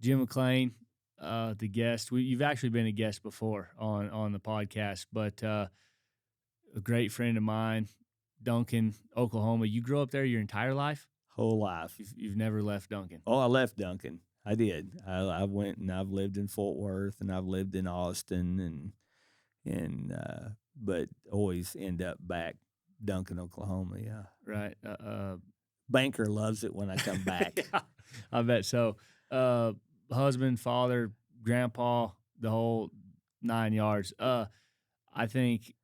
Jim McLain, the guest. You've actually been a guest before on the podcast, but a great friend of mine, Duncan, Oklahoma. You grew up there your entire life? Whole life. You've never left Duncan. Oh, I left Duncan. I did. I went and I've lived in Fort Worth and I've lived in Austin but always end up back Duncan, Oklahoma. Yeah. Right. Banker loves it when I come back. Yeah, I bet so. Husband, father, grandpa, the whole 9 yards. I think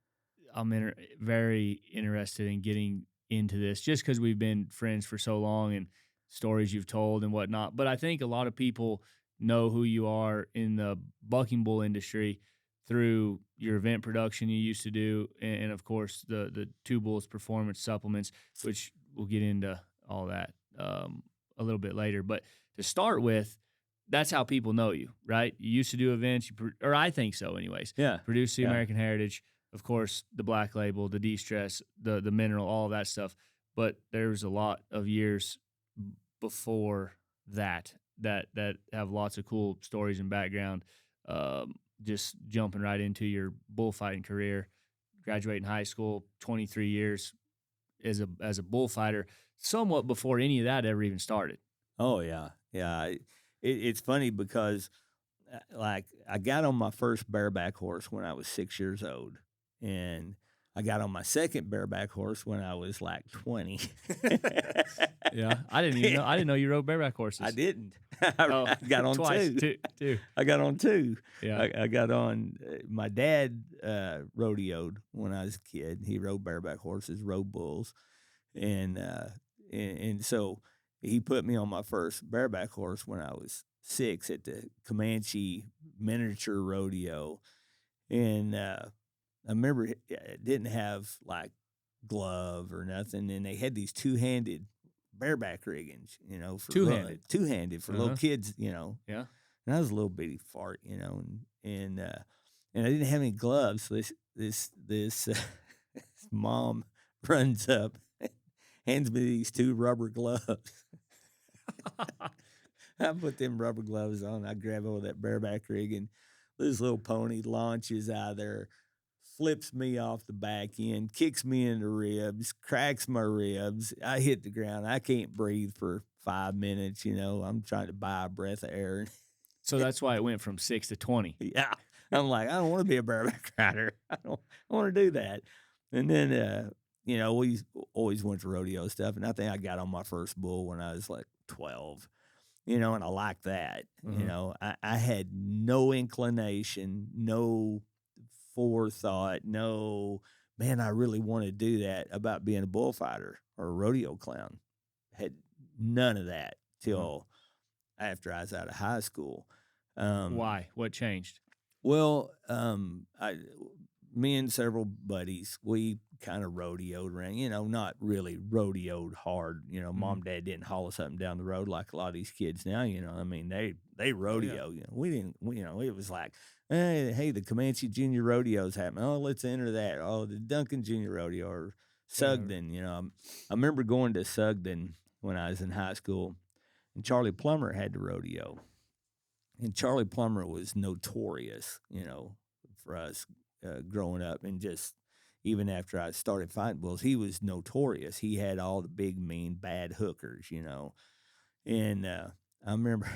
I'm very interested in getting into this just because we've been friends for so long and stories you've told and whatnot. But I think a lot of people know who you are in the bucking bull industry through your event production you used to do, and of course the TwoBulls Performance supplements, which we'll get into all that a little bit later. But to start with, that's how people know you, right? You used to do events, or I think so, anyways. Yeah. Produce the American Heritage, of course, the Black Label, the De-Stress, the Mineral, all of that stuff. But there's a lot of years before that have lots of cool stories and background. Just jumping right into your bullfighting career, graduating high school, 23 years as a bullfighter, somewhat before any of that ever even started. Oh yeah, yeah. It's funny because, like, I got on my first bareback horse when I was 6 years old, and I got on my second bareback horse when I was like 20. Yeah, I didn't know you rode bareback horses. I didn't. I got on twice, two. Two. I got on two. Yeah. I got on. My dad rodeoed when I was a kid. He rode bareback horses, rode bulls, and so he put me on my first bareback horse when I was 6 at the Comanche Miniature Rodeo, and I remember it didn't have like glove or nothing, and they had these two-handed bareback riggings, for two-handed for little kids, Yeah. And I was a little bitty fart, and I didn't have any gloves. So this mom runs up, hands me these two rubber gloves. I put them rubber gloves on. I grab hold of that bareback rig, and this little pony launches out of there, flips me off the back end, kicks me in the ribs, cracks my ribs. I hit the ground. I can't breathe for 5 minutes. I'm trying to buy a breath of air. So that's why it went from 6 to 20. Yeah. I'm like, I don't want to be a bareback rider. I want to do that. And then, we always went to rodeo stuff. And I think I got on my first bull when I was like 12, and I liked that. Mm-hmm. I had no inclination, no forethought, no, man, I really want to do that about being a bullfighter or a rodeo clown. Had none of that till after I was out of high school. Why? What changed? Well, me and several buddies, we kind of rodeoed around, not really rodeoed hard. Mom, dad didn't haul us up and down the road like a lot of these kids now, I mean, they rodeo, we didn't, it was like, hey, the Comanche Junior Rodeo's happening. Oh, let's enter that. Oh, the Duncan Junior Rodeo or Sugden, I remember going to Sugden when I was in high school, and Charlie Plumber had the rodeo. And Charlie Plumber was notorious, for us growing up. And just even after I started fighting bulls, he was notorious. He had all the big, mean, bad hookers, And I remember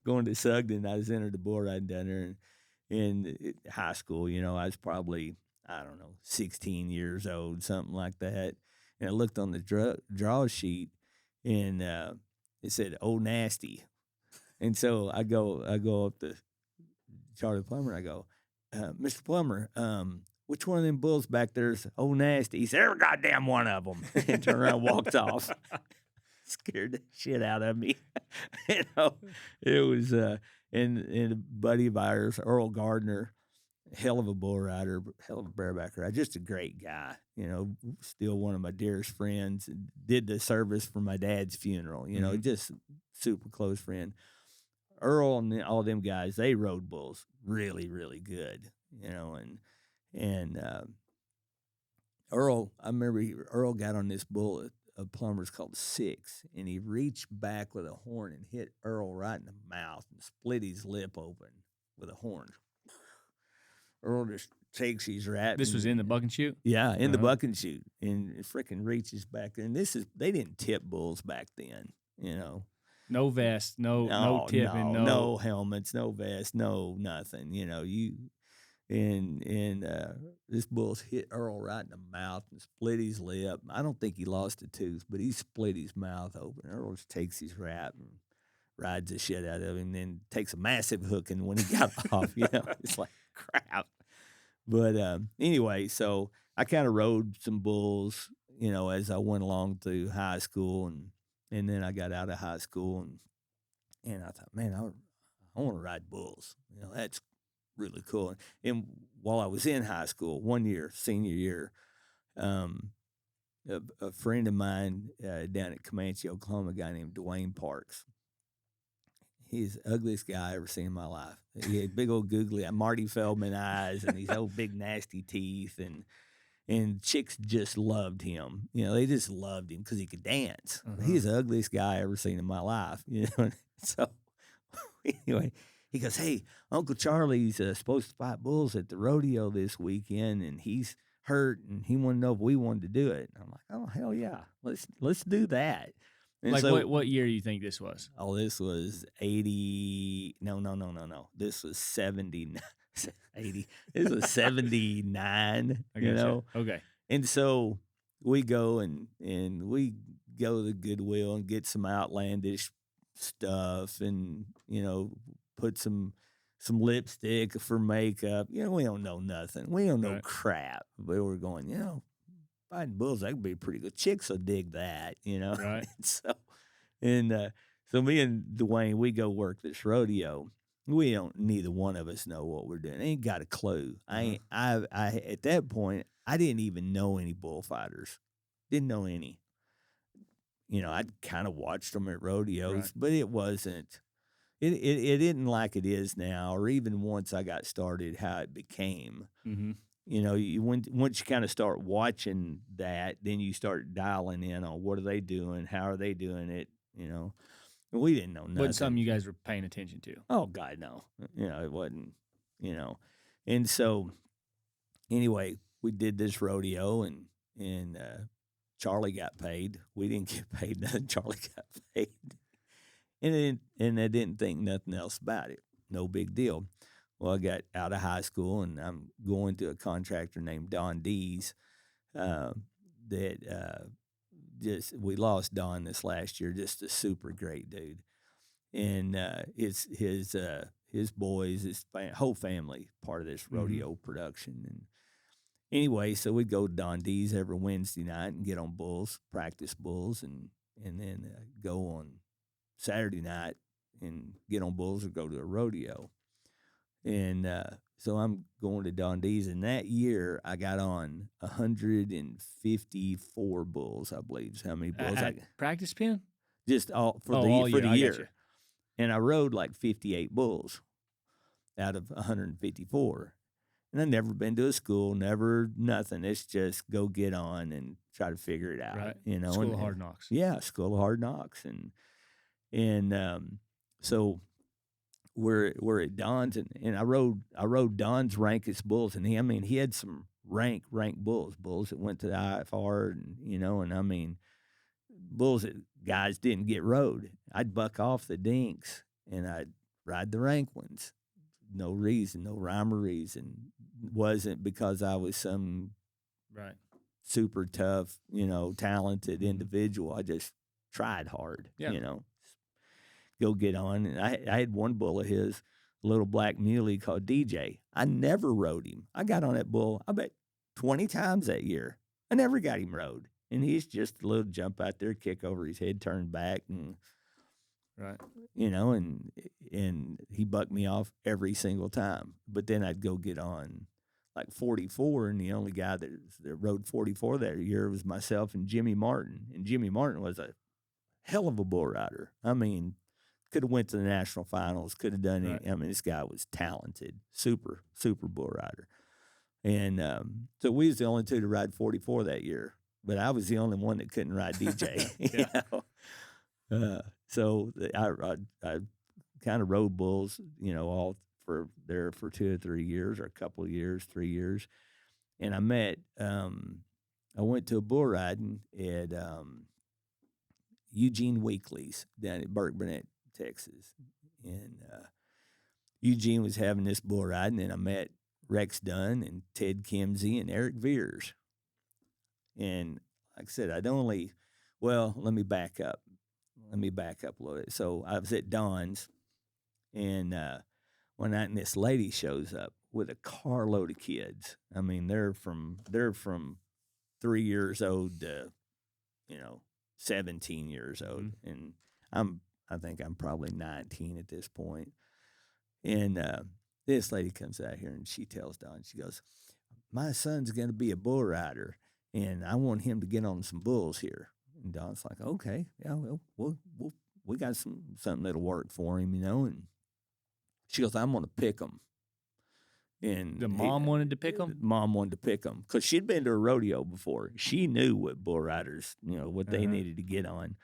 going to Sugden. I was entered the bull riding down there in high school. I was probably, 16 years old, something like that. And I looked on the draw sheet, and it said, "Oh, nasty." And so I go up to Charlie Plumber, and I go, Mr. Plumber, which one of them bulls back there's oh nasty? He said, every goddamn one of them. And turned around and walked off. Scared the shit out of me. It was, and a buddy of ours, Earl Gardner, hell of a bull rider, hell of a bareback rider, just a great guy, still one of my dearest friends. Did the service for my dad's funeral, just super close friend. Earl and all them guys, they rode bulls really, really good, and Earl, I remember Earl got on this bull Plumber's called Six, and he reached back with a horn and hit Earl right in the mouth and split his lip open with a horn. Earl just takes his rat. This was in the buck and shoot? Yeah, in the buck and shoot, and it freaking reaches back. And they didn't tip bulls back then, you know. No vest, no tipping, no helmets, no vest, no nothing. You know, this bull's hit Earl right in the mouth and split his lip. I don't think he lost a tooth, but he split his mouth open. Earl just takes his rap and rides the shit out of him, and then takes a massive hooking when he got off. You know, it's like crap. But anyway, so I kind of rode some bulls, you know, as I went along through high school, and then I got out of high school, and I thought, man, I want to ride bulls. You know, that's really cool. And while I was in high school, one year, senior year, a friend of mine down at Comanche, Oklahoma, a guy named Dwayne Parks. He's the ugliest guy I ever seen in my life. He had big old googly Marty Feldman eyes and these old big nasty teeth, and chicks just loved him. You know, they just loved him because he could dance. He's the ugliest guy I ever seen in my life. You know, so anyway, he goes, "Hey, Uncle Charlie's supposed to fight bulls at the rodeo this weekend, and he's hurt, and he wanted to know if we wanted to do it." And I'm like, "Oh hell yeah, let's do that." And like, so, what year do you think this was? Oh, this was 80. No. This was 70. 80. This was 79. You know. Okay. And so we go and we go to Goodwill and get some outlandish stuff, and you know, put some lipstick for makeup. You know, we don't know nothing. We don't know crap. But we're going, you know, fighting bulls, that could be pretty good. Chicks will dig that, you know. Right. So me and Dwayne, we go work this rodeo. We don't, neither one of us know what we're doing. Ain't got a clue. I at that point, I didn't even know any bullfighters. Didn't know any. You know, I'd kind of watched them at rodeos, but it wasn't. It isn't like it is now, or even once I got started, how it became. Mm-hmm. You know, once you kind of start watching that, then you start dialing in on what are they doing, how are they doing it. You know, we didn't know nothing. Wasn't something you guys were paying attention to? Oh God, no. You know, it wasn't. You know, and so anyway, we did this rodeo, and Charlie got paid. We didn't get paid nothing. Charlie got paid. And I didn't think nothing else about it. No big deal. Well, I got out of high school, and I'm going to a contractor named Don Dees. We lost Don this last year. Just a super great dude, and it's his boys, his whole family part of this rodeo production. And anyway, so we'd go to Don Dees every Wednesday night and get on bulls, practice bulls, and then go on Saturday night and get on bulls or go to a rodeo. And so I'm going to Don Dees, and that year I got on 154 bulls, I believe is how many bulls I got. Practice pen? Just all for the year. And I rode like 58 bulls out of 154. And I've never been to a school, never nothing. It's just go get on and try to figure it out. Right. You know, School of Hard Knocks. Yeah, School of Hard Knocks. And so we're at Don's, and I rode Don's rankest bulls, and he had some ranked bulls that went to the IFR, and you know, and I mean bulls that guys didn't get rode. I'd buck off the dinks and I'd ride the rank ones. No reason, no rhyme or reason. Wasn't because I was some super tough, you know, talented individual. I just tried hard, you know. Go get on. And I had one bull of his, a little black muley called DJ. I never rode him. I got on that bull, I bet 20 times that year. I never got him rode. And he's just a little jump out there, kick over his head, turn back, and you know, and he bucked me off every single time. But then I'd go get on like 44, and the only guy that rode 44 that year was myself and Jimmy Martin. And Jimmy Martin was a hell of a bull rider. I mean, could have went to the national finals, could have done it. I mean, this guy was talented, super bull rider. And so we was the only two to ride 44 that year. but I was the only one that couldn't ride DJ. Yeah. So I kind of rode bulls, all for 2 or 3 years, or a couple of years, 3 years, and I went to a bull riding at Eugene Weekly's down at Burke Burnett, Texas, and Eugene was having this bull riding, and I met Rex Dunn and Ted Kimsey and Eric Veers. And like I said, let me back up. Let me back up a little bit. So I was at Don's, and one night, and this lady shows up with a carload of kids. I mean, they're from 3 years old to 17 years old, and I think I'm probably 19 at this point. And this lady comes out here and she tells Don, she goes, "My son's going to be a bull rider, and I want him to get on some bulls here." And Don's like, "Okay, yeah, well, we got something that'll work for him, And she goes, "I'm going to pick him." And The mom wanted to pick him? Mom wanted to pick him because she'd been to a rodeo before. She knew what bull riders, what they needed to get on.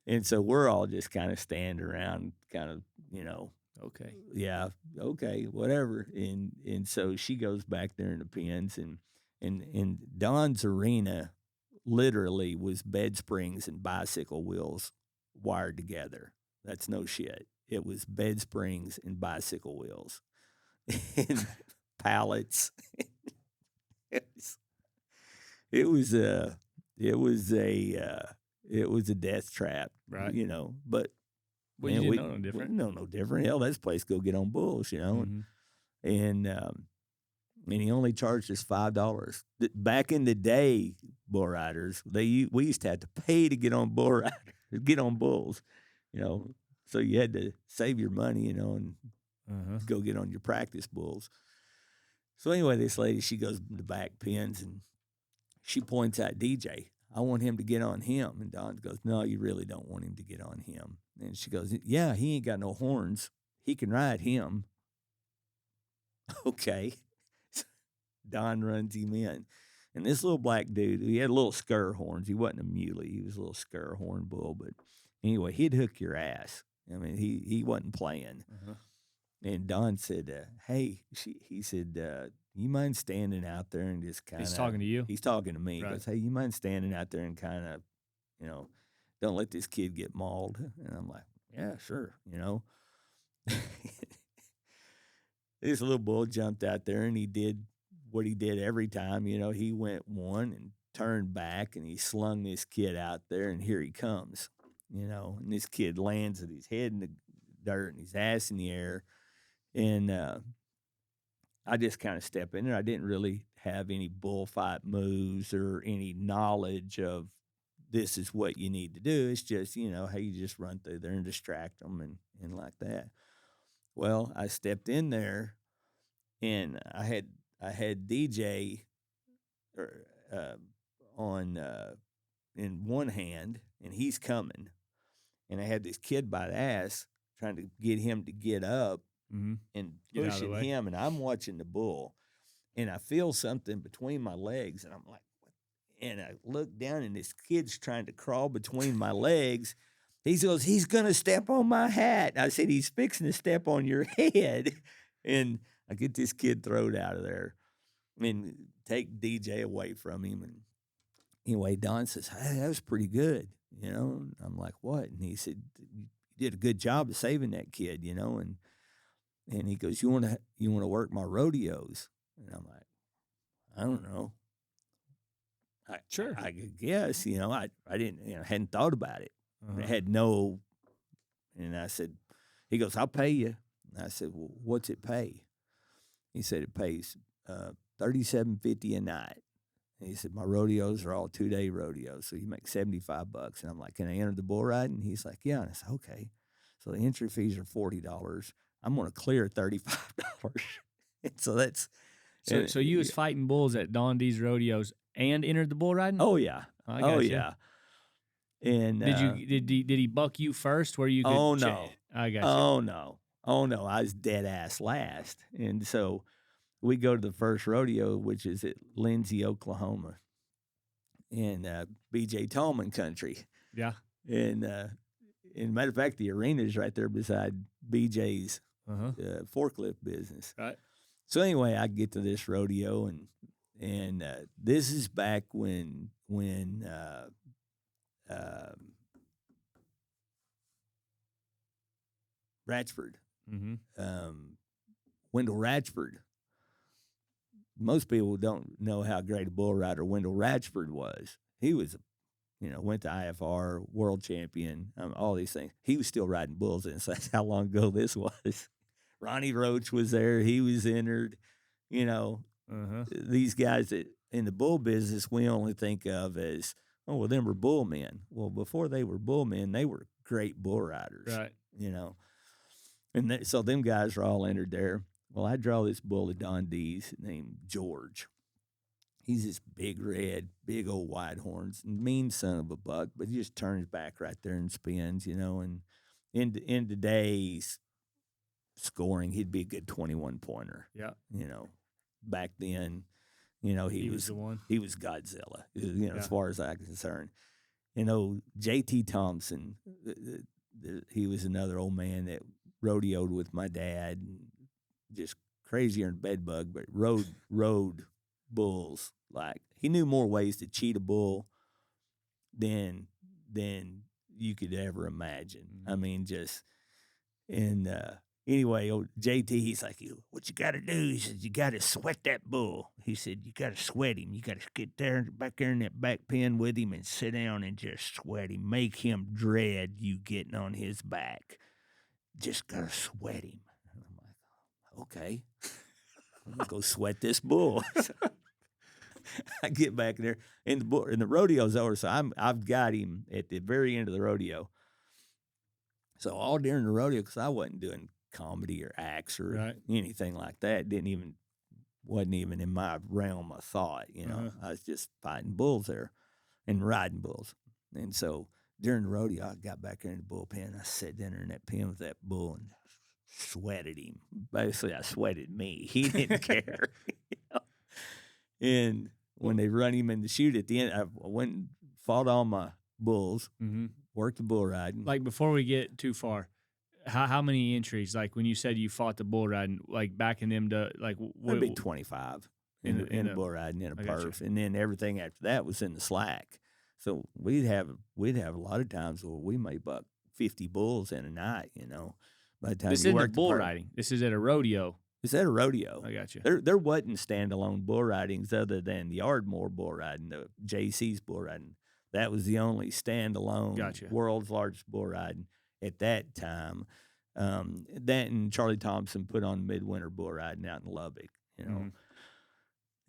And so we're all just kind of standing around, kind of, Okay. yeah, okay, whatever. And so she goes back there in the pens, and Don's arena literally was bed springs and bicycle wheels wired together. That's no shit. It was bed springs and bicycle wheels and pallets. It was a death trap, Right. But Well, you didn't know no different. No different. Hell, that's a place to go get on bulls, Mm-hmm. And he only charged us $5. Back in the day, bull riders, we used to have to pay to get on get on bulls, So you had to save your money, and go get on your practice bulls. So anyway, this lady, she goes to the back pens and she points out DJ. "I want him to get on him." And Don goes, "No, you really don't want him to get on him." And she goes, "Yeah, he ain't got no horns. He can ride him." Okay. Don runs him in. And this little black dude, he had little scur horns. He wasn't a muley. He was a little scur horn bull. But anyway, he'd hook your ass. I mean, he wasn't playing. And Don said, "Hey," he said, "You mind standing out there and just kind of..." He's talking to you? He's talking to me. Right. He goes, "Hey, you mind standing out there and kind of, don't let this kid get mauled?" And I'm like, "Yeah, sure, This little bull jumped out there, and he did what he did every time. He went one and turned back, and he slung this kid out there, and here he comes, And this kid lands with his head in the dirt and his ass in the air. And I just kind of step in there. I didn't really have any bullfight moves or any knowledge of this is what you need to do. It's just, how you just run through there and distract them and like that. Well, I stepped in there, and I had DJ on in one hand, and he's coming, and I had this kid by the ass trying to get him to get up and pushing him, and I'm watching the bull, and I feel something between my legs, and I'm like, what? And I look down, and this kid's trying to crawl between my legs. He goes, "He's going to step on my hat." I said, "He's fixing to step on your head." And I get this kid thrown out of there and take DJ away from him. And anyway, Don says, "Hey, that was pretty good." And I'm like, "What?" And he said, "You did a good job of saving that kid, And he goes, you want to work my rodeos?" And I'm like, "I don't know. Sure. I guess, I didn't, hadn't thought about it. I had no." And I said, he goes, "I'll pay you." And I said, "Well, what's it pay?" He said, "It pays $37.50 a night." And he said, "My rodeos are all 2-day rodeos, so you make $75." And I'm like, "Can I enter the bull riding?" And he's like, "Yeah." And I said, "Okay." So the entry fees are $40. I'm going to clear $35. And so that's... So you was fighting bulls at Don D's rodeos and entered the bull riding? Oh, yeah. I got you. Yeah. And did he buck you first where you could... Oh, no. I got you. Oh, no. I was dead ass last. And so we go to the first rodeo, which is at Lindsay, Oklahoma. in B.J. Tallman country. Yeah. And matter of fact, the arena is right there beside BJ's forklift business. Right. So anyway, I get to this rodeo, and this is back when Ratchford, Wendell Ratchford. Most people don't know how great a bull rider Wendell Ratchford was. He was, went to IFR, world champion, all these things. He was still riding bulls, and so that's how long ago this was. Ronnie Roach was there. He was entered. These guys that in the bull business we only think of as, oh, well, them were bull men. Well, before they were bull men, they were great bull riders. Right. And so them guys are all entered there. Well, I draw this bull at Don D's named George. He's this big red, big old wide horns, mean son of a buck, but he just turns back right there and spins, and in today's scoring, he'd be a good 21-pointer. Yeah. Back then, he was the one. He was Godzilla, as far as I'm concerned. J.T. Thompson, he was another old man that rodeoed with my dad, just crazier than bedbug, but rode bulls. Like, he knew more ways to cheat a bull than you could ever imagine. I mean, anyway, old JT, he's like, what you got to do? He said, you got to sweat that bull. He said, you got to sweat him. You got to get back there in that back pen with him and sit down and just sweat him. Make him dread you getting on his back. Just got to sweat him. And I'm like, okay, I'm going to go sweat this bull. I get back there, and the rodeo's over, so I've got him at the very end of the rodeo. So all during the rodeo, because I wasn't doing comedy or acts or anything like that, wasn't even in my realm of thought. I was just fighting bulls there and riding bulls. And so during the rodeo, I got back there in the bullpen. I sat down there in that pen with that bull and sweated him. Basically, I sweated me. He didn't care. And when they run him in the chute at the end, I went and fought all my bulls, worked the bull riding. Like, before we get too far, how many entries? Like, when you said you fought the bull riding, like backing them to, like, it'd be 25 in the bull riding in a perf, and then everything after that was in the slack. So we'd have a lot of times where we may buck 50 bulls in a night. By the time this isn't bull riding. This is at a rodeo. It's at a rodeo. I got you. There wasn't standalone bull ridings other than the Ardmore bull riding, the JC's bull riding. That was the only standalone world's largest bull riding at that time. That and Charlie Thompson put on midwinter bull riding out in Lubbock,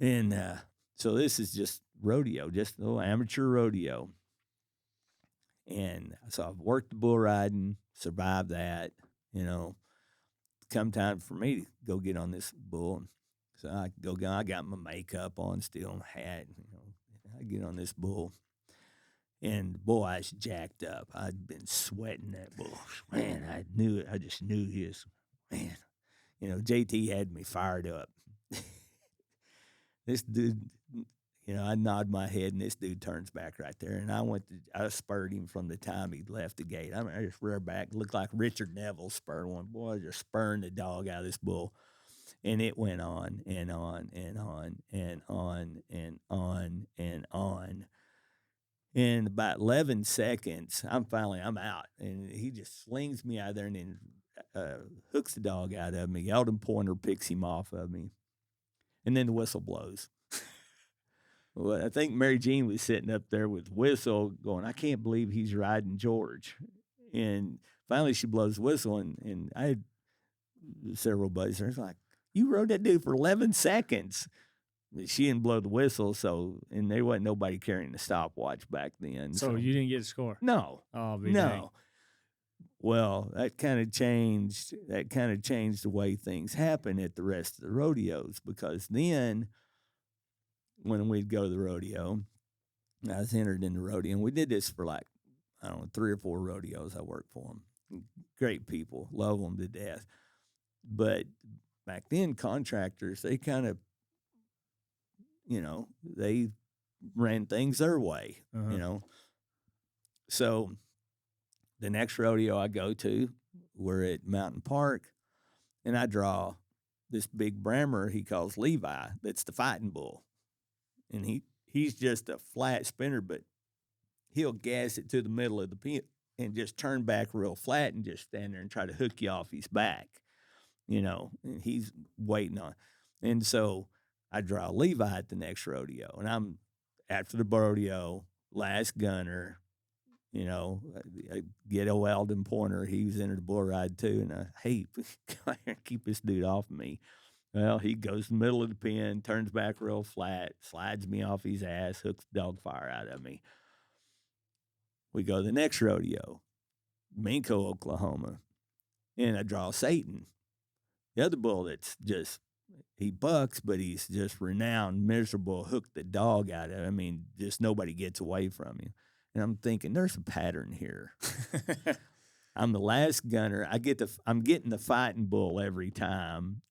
And so this is just rodeo, just a little amateur rodeo. And so I've worked the bull riding, survived that, Come time for me to go get on this bull. So I got my makeup on still, my hat, I get on this bull. And boy, I was jacked up. I'd been sweating that bull. Man, I knew it. I just knew his, man. JT had me fired up. This dude, I nod my head, and this dude turns back right there. And I spurred him from the time he left the gate. I mean, I just rear back, looked like Richard Neville spurred one. Boy, I just spurring the dog out of this bull. And it went on and on and on and on and on and on. In about 11 seconds, I'm out. And he just slings me out there and then hooks the dog out of me. Eldon Pointer picks him off of me. And then the whistle blows. Well, I think Mary Jean was sitting up there with whistle going, I can't believe he's riding George. And finally she blows the whistle, and I had several buddies there. It's like, you rode that dude for 11 seconds. She didn't blow the whistle, and there wasn't nobody carrying the stopwatch back then. So you didn't get a score? No. Oh, no. Dang. Well, that kind of changed the way things happen at the rest of the rodeos, because then when we'd go to the rodeo, I was entered in the rodeo, and we did this for 3 or 4 rodeos. I worked for them. Great people, love them to death. But back then, contractors, they kind of, they ran things their way, Uh-huh. you know. So the next rodeo I go to, we're at Mountain Park, and I draw this big Brammer he calls Levi. That's the fighting bull, and he's just a flat spinner, but he'll gas it to the middle of the pin and just turn back real flat and just stand there and try to hook you off his back, you know. And he's waiting on, and so I draw Levi at the next rodeo, and I'm after the rodeo, last gunner. You know, I get a Weldon Pointer. He was into the bull ride too, and hey, come here and keep this dude off of me. Well, he goes in the middle of the pen, turns back real flat, slides me off his ass, hooks dog fire out of me. We go to the next rodeo, Minko, Oklahoma, and I draw Satan, the other bull that's just he bucks, but he's just renowned, miserable, hooked the dog out of him. I mean, just nobody gets away from him. And I'm thinking, there's a pattern here. I'm the last gunner. I'm getting the fighting bull every time,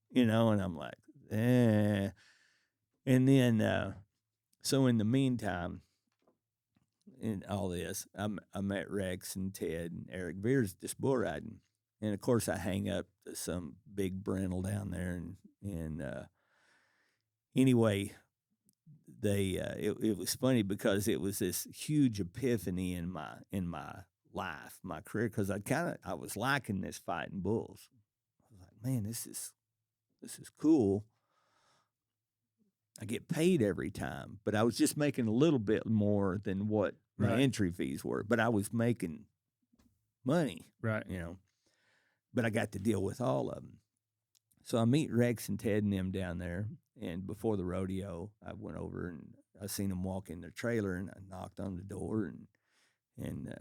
you know, and I'm like, eh. And then, so in the meantime, in all this, I met Rex and Ted and Eric Veers just bull riding. And of course, I hang up to some big brindle down there. And anyway, it was funny because it was this huge epiphany in my life, my career, because I was liking this fighting bulls. I was like, man, this is cool. I get paid every time, but I was just making a little bit more than what my Right. entry fees were. But I was making money, Right. you know. But I got to deal with all of them. So I meet Rex and Ted and them down there. And before the rodeo, I went over and I seen them walk in their trailer, and I knocked on the door, and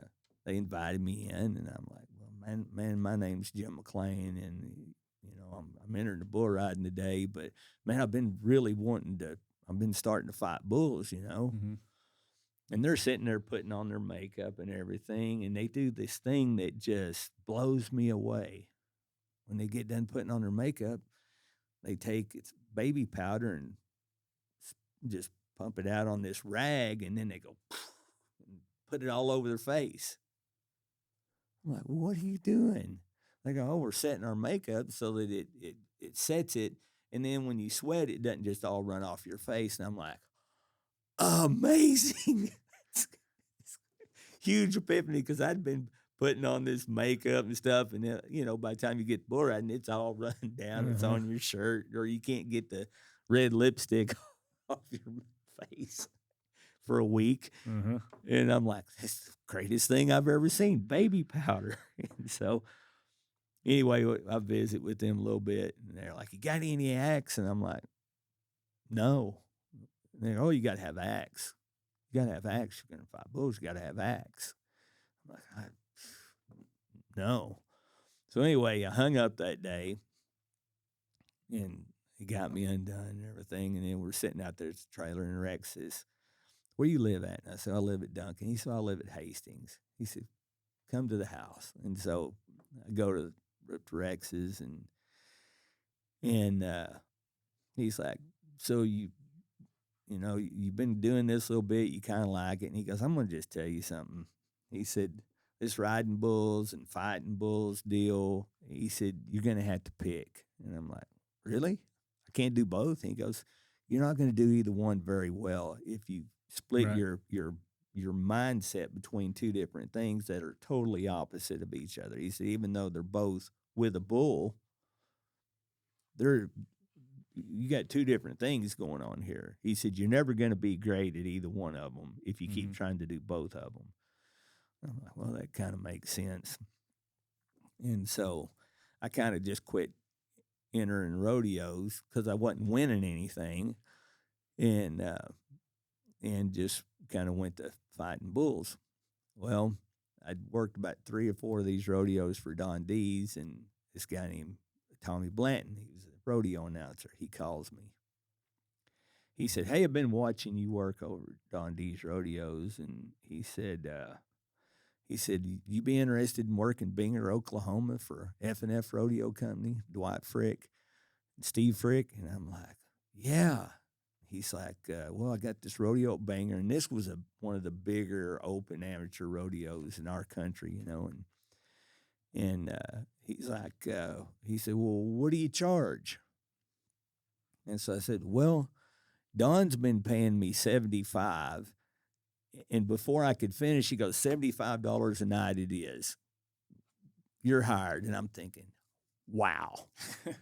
they invited me in. And I'm like, well, man, my name's Jim Mlan, and you know, I'm entering the bull riding today. But man, I've been starting to fight bulls, you know. Mm-hmm. And they're sitting there putting on their makeup and everything, and they do this thing that just blows me away. When they get done putting on their makeup, they take it's baby powder and just pump it out on this rag, and then they go and put it all over their face. I'm like, well, what are you doing? They go, oh, we're setting our makeup so that it sets it, and then when you sweat, it doesn't just all run off your face. And I'm like, amazing. It's huge epiphany, because I'd been putting on this makeup and stuff, and then, you know, by the time you get bull riding, it's all run down. It's on your shirt, or you can't get the red lipstick off your face for a week. And I'm like, that's the greatest thing I've ever seen, baby powder. And so anyway, I visit with them a little bit, and they're like, you got any axe? And I'm like, no. And they're, oh, you got to have axe. You got to have axe. You're going to fight bulls. You got to have axe. I'm like, no. So anyway, I hung up that day, and he got me undone and everything. And then we're sitting out there at the trailer, and Rex says, where you live at? And I said, I live at Duncan. He said, I live at Hastings. He said, come to the house. And so I go to Rex's, and he's like, so you know, you've been doing this a little bit, you kind of like it. And he goes, I'm going to just tell you something. He said, this riding bulls and fighting bulls deal, he said, you're going to have to pick. And I'm like, really? I can't do both? And he goes, you're not going to do either one very well if you split Right. your mindset between two different things that are totally opposite of each other. He said, even though they're both with a bull, you got two different things going on here. He said, you're never going to be great at either one of them if you keep trying to do both of them. I'm like, well, that kind of makes sense. And so I kind of just quit entering rodeos because I wasn't winning anything, and just kind of went to fighting bulls. Well, I'd worked about 3 or 4 of these rodeos for Don D's, and this guy named Tommy Blanton, he was a rodeo announcer. He calls me. He said, hey, I've been watching you work over at Don D's rodeos, and he said, you be interested in working Binger, Oklahoma for F&F Rodeo Company, Dwight Frick, and Steve Frick? And I'm like, yeah. he's like, well, I got this rodeo at Banger, and this was one of the bigger open amateur rodeos in our country, you know, and he's like, he said, well, what do you charge? And so I said, well, Don's been paying me $75, and before I could finish, he goes, $75 a night it is. You're hired. And I'm thinking, wow,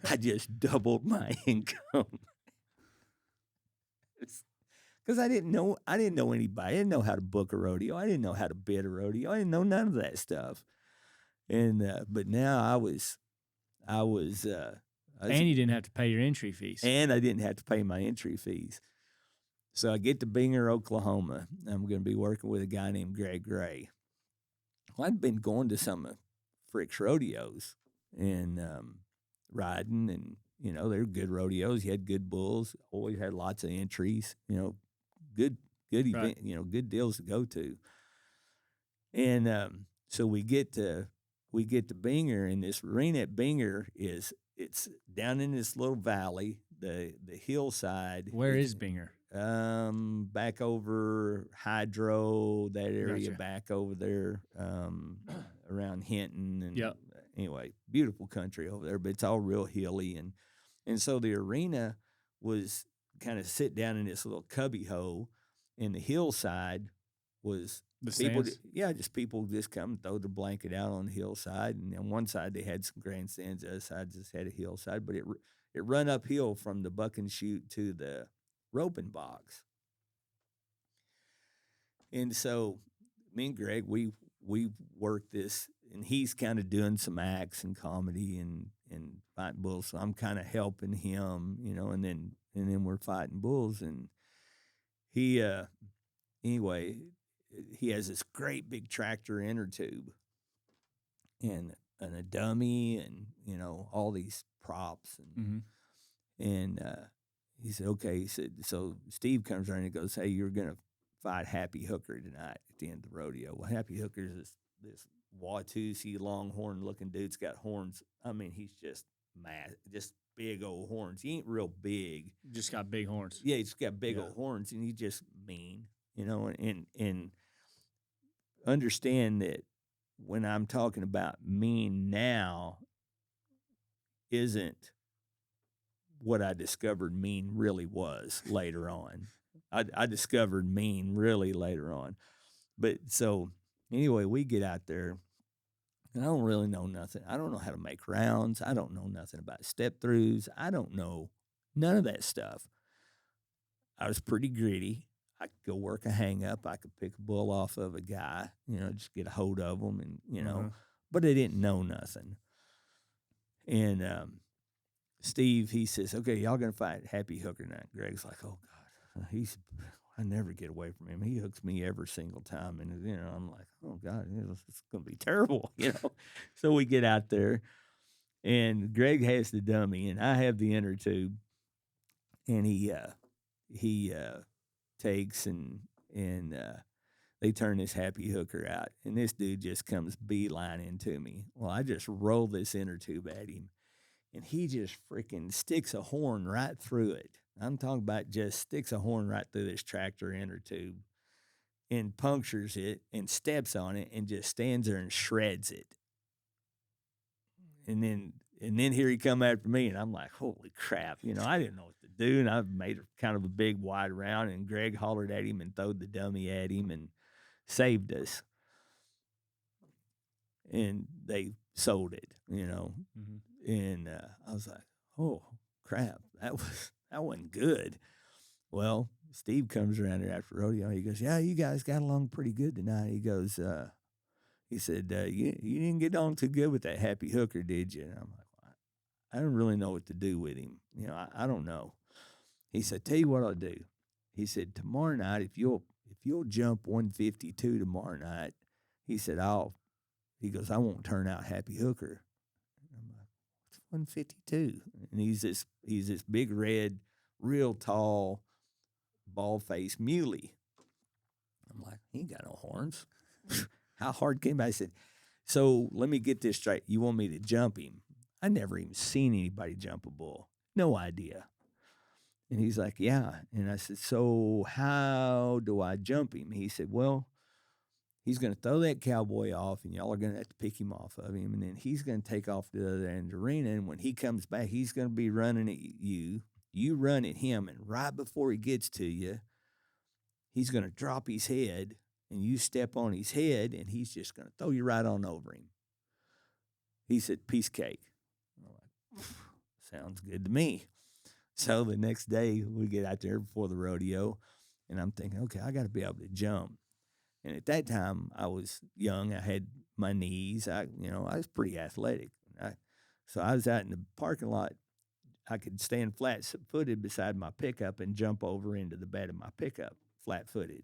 I just doubled my income. Because I didn't know anybody. I didn't know how to book a rodeo. I didn't know how to bid a rodeo. I didn't know none of that stuff. And but now I was and you didn't have to pay your entry fees. And I didn't have to pay my entry fees. So I get to Binger, Oklahoma. I'm going to be working with a guy named Greg Gray. Well, I'd been going to some of Frick's rodeos and riding, and, you know, they're good rodeos. You had good bulls, always had lots of entries, you know, good event, right. You know, good deals to go to. And so we get to Binger, and this arena at Binger it's down in this little valley, the hillside. Where is Binger? Back over Hydro, that area. Gotcha. Back over there, around Hinton, and yep. Anyway, beautiful country over there, but it's all real hilly, and so the arena was kind of sit down in this little cubby hole, and the hillside was the people. Stands? Just people just come and throw the blanket out on the hillside, and on one side they had some grandstands, the other side just had a hillside, but it run uphill from the buck and shoot to the roping box. And so me and Greg, we worked this, and he's kind of doing some acts and comedy and fighting bulls. So I'm kind of helping him, you know, and then we're fighting bulls. And he, anyway, he has this great big tractor inner tube and a dummy and, you know, all these props. And, and he said, okay. He said, so Steve comes around and goes, hey, you're going to fight Happy Hooker tonight at the end of the rodeo. Well, Happy Hooker is this Watusi longhorn looking dude's got horns. I mean, he's just mad, just big old horns. He ain't real big. Just got big horns. Yeah, he's got big old horns, and he's just mean, you know, and understand that when I'm talking about mean now isn't what I discovered mean really was later on. I discovered mean really later on. But so anyway, we get out there, and I don't really know nothing. I don't know how to make rounds. I don't know nothing about step throughs. I don't know none of that stuff. I was pretty gritty. I could go work a hang up. I could pick a bull off of a guy, you know, just get a hold of him, and, you know, but I didn't know nothing. And Steve, he says, okay, y'all going to fight Happy Hooker now. Greg's like, oh, God. I never get away from him. He hooks me every single time. And, you know, I'm like, oh, God, it's going to be terrible, you know. So we get out there, and Greg has the dummy, and I have the inner tube. And he takes and they turn this Happy Hooker out. And this dude just comes beeline into me. Well, I just roll this inner tube at him, and he just freaking sticks a horn right through it. I'm talking about just sticks a horn right through this tractor inner tube and punctures it and steps on it and just stands there and shreds it. And then here he come after me, and I'm like, holy crap. You know, I didn't know what to do, and I made kind of a big wide round, and Greg hollered at him and throwed the dummy at him and saved us. And they sold it, you know. And I was like, oh, crap, that wasn't good. Well, Steve comes around there after rodeo. He goes, yeah, you guys got along pretty good tonight. He goes, he said, you didn't get on too good with that Happy Hooker, did you? And I'm like, well, I don't really know what to do with him. You know, I don't know. He said, tell you what I'll do. He said, tomorrow night, if you'll jump 152 tomorrow night, he said, he goes, I won't turn out Happy Hooker. 152, and he's this big red, real tall, bald-faced muley. I'm like, he ain't got no horns. How hard can I? I said, so let me get this straight. You want me to jump him? I never even seen anybody jump a bull. No idea. And he's like, yeah. And I said, so how do I jump him? He said, well, he's going to throw that cowboy off, and y'all are going to have to pick him off of him. And then he's going to take off to the other end of the arena. And when he comes back, he's going to be running at you. You run at him. And right before he gets to you, he's going to drop his head, and you step on his head, and he's just going to throw you right on over him. He said, piece of cake. I'm like, sounds good to me. So the next day, we get out there before the rodeo, and I'm thinking, okay, I got to be able to jump. And at that time, I was young. I had my knees. I was pretty athletic. So I was out in the parking lot. I could stand flat-footed beside my pickup and jump over into the bed of my pickup, flat-footed.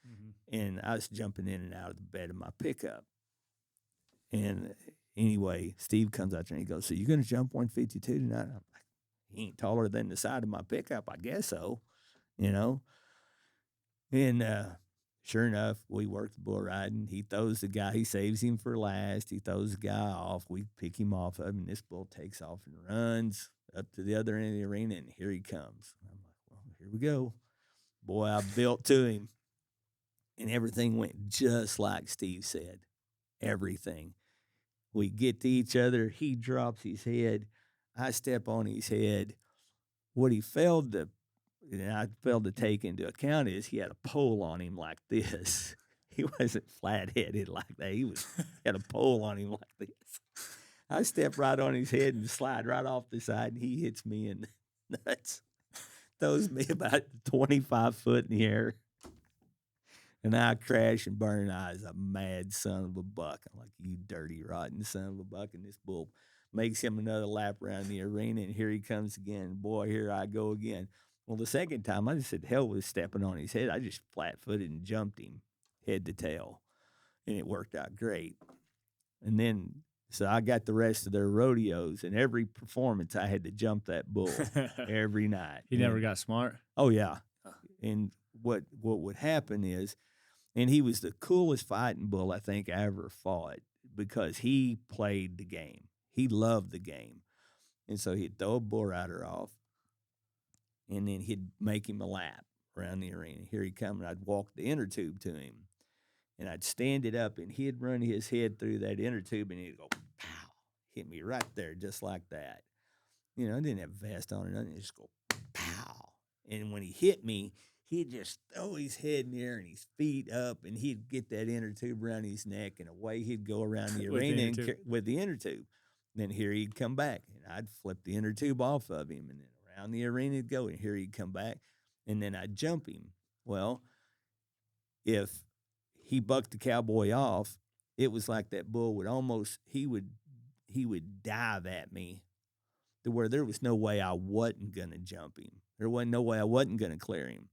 Mm-hmm. And I was jumping in and out of the bed of my pickup. And anyway, Steve comes out there and he goes, so you're going to jump 152 tonight? I'm like, he ain't taller than the side of my pickup. I guess so, And sure enough, we worked the bull riding. He throws the guy. He saves him for last. He throws the guy off. We pick him off of him, and this bull takes off and runs up to the other end of the arena, and here he comes. I'm like, well, here we go. Boy, I built to him. And everything went just like Steve said. Everything. We get to each other. He drops his head. I step on his head. What he failed to take into account is he had a pole on him like this. He wasn't flat-headed like that. He had a pole on him like this. I step right on his head and slide right off the side, and he hits me in the nuts. Throws me about 25 foot in the air. And I crash and burn. I was a mad son of a buck. I'm like, you dirty, rotten son of a buck. And this bull makes him another lap around the arena, and here he comes again. Boy, here I go again. Well, the second time, I just said, hell with stepping on his head. I just flat-footed and jumped him head to tail, and it worked out great. And then, so I got the rest of their rodeos, and every performance I had to jump that bull every night. He never got smart? Oh, yeah. And what would happen is, and he was the coolest fighting bull I think I ever fought because he played the game. He loved the game. And so he'd throw a bull rider off, and then he'd make him a lap around the arena. Here he come, and I'd walk the inner tube to him, and I'd stand it up, and he'd run his head through that inner tube, and he'd go, pow, hit me right there just like that. I didn't have a vest on or nothing. He'd just go, pow. And when he hit me, he'd just throw his head in the air and his feet up, and he'd get that inner tube around his neck, and away he'd go around the arena with the inner tube. And then here he'd come back, and I'd flip the inner tube off of him, and then around the arena he'd go, and here he'd come back, and then I'd jump him. Well, if he bucked the cowboy off, it was like that bull would he would dive at me to where there was no way I wasn't going to jump him. There wasn't no way I wasn't going to clear him.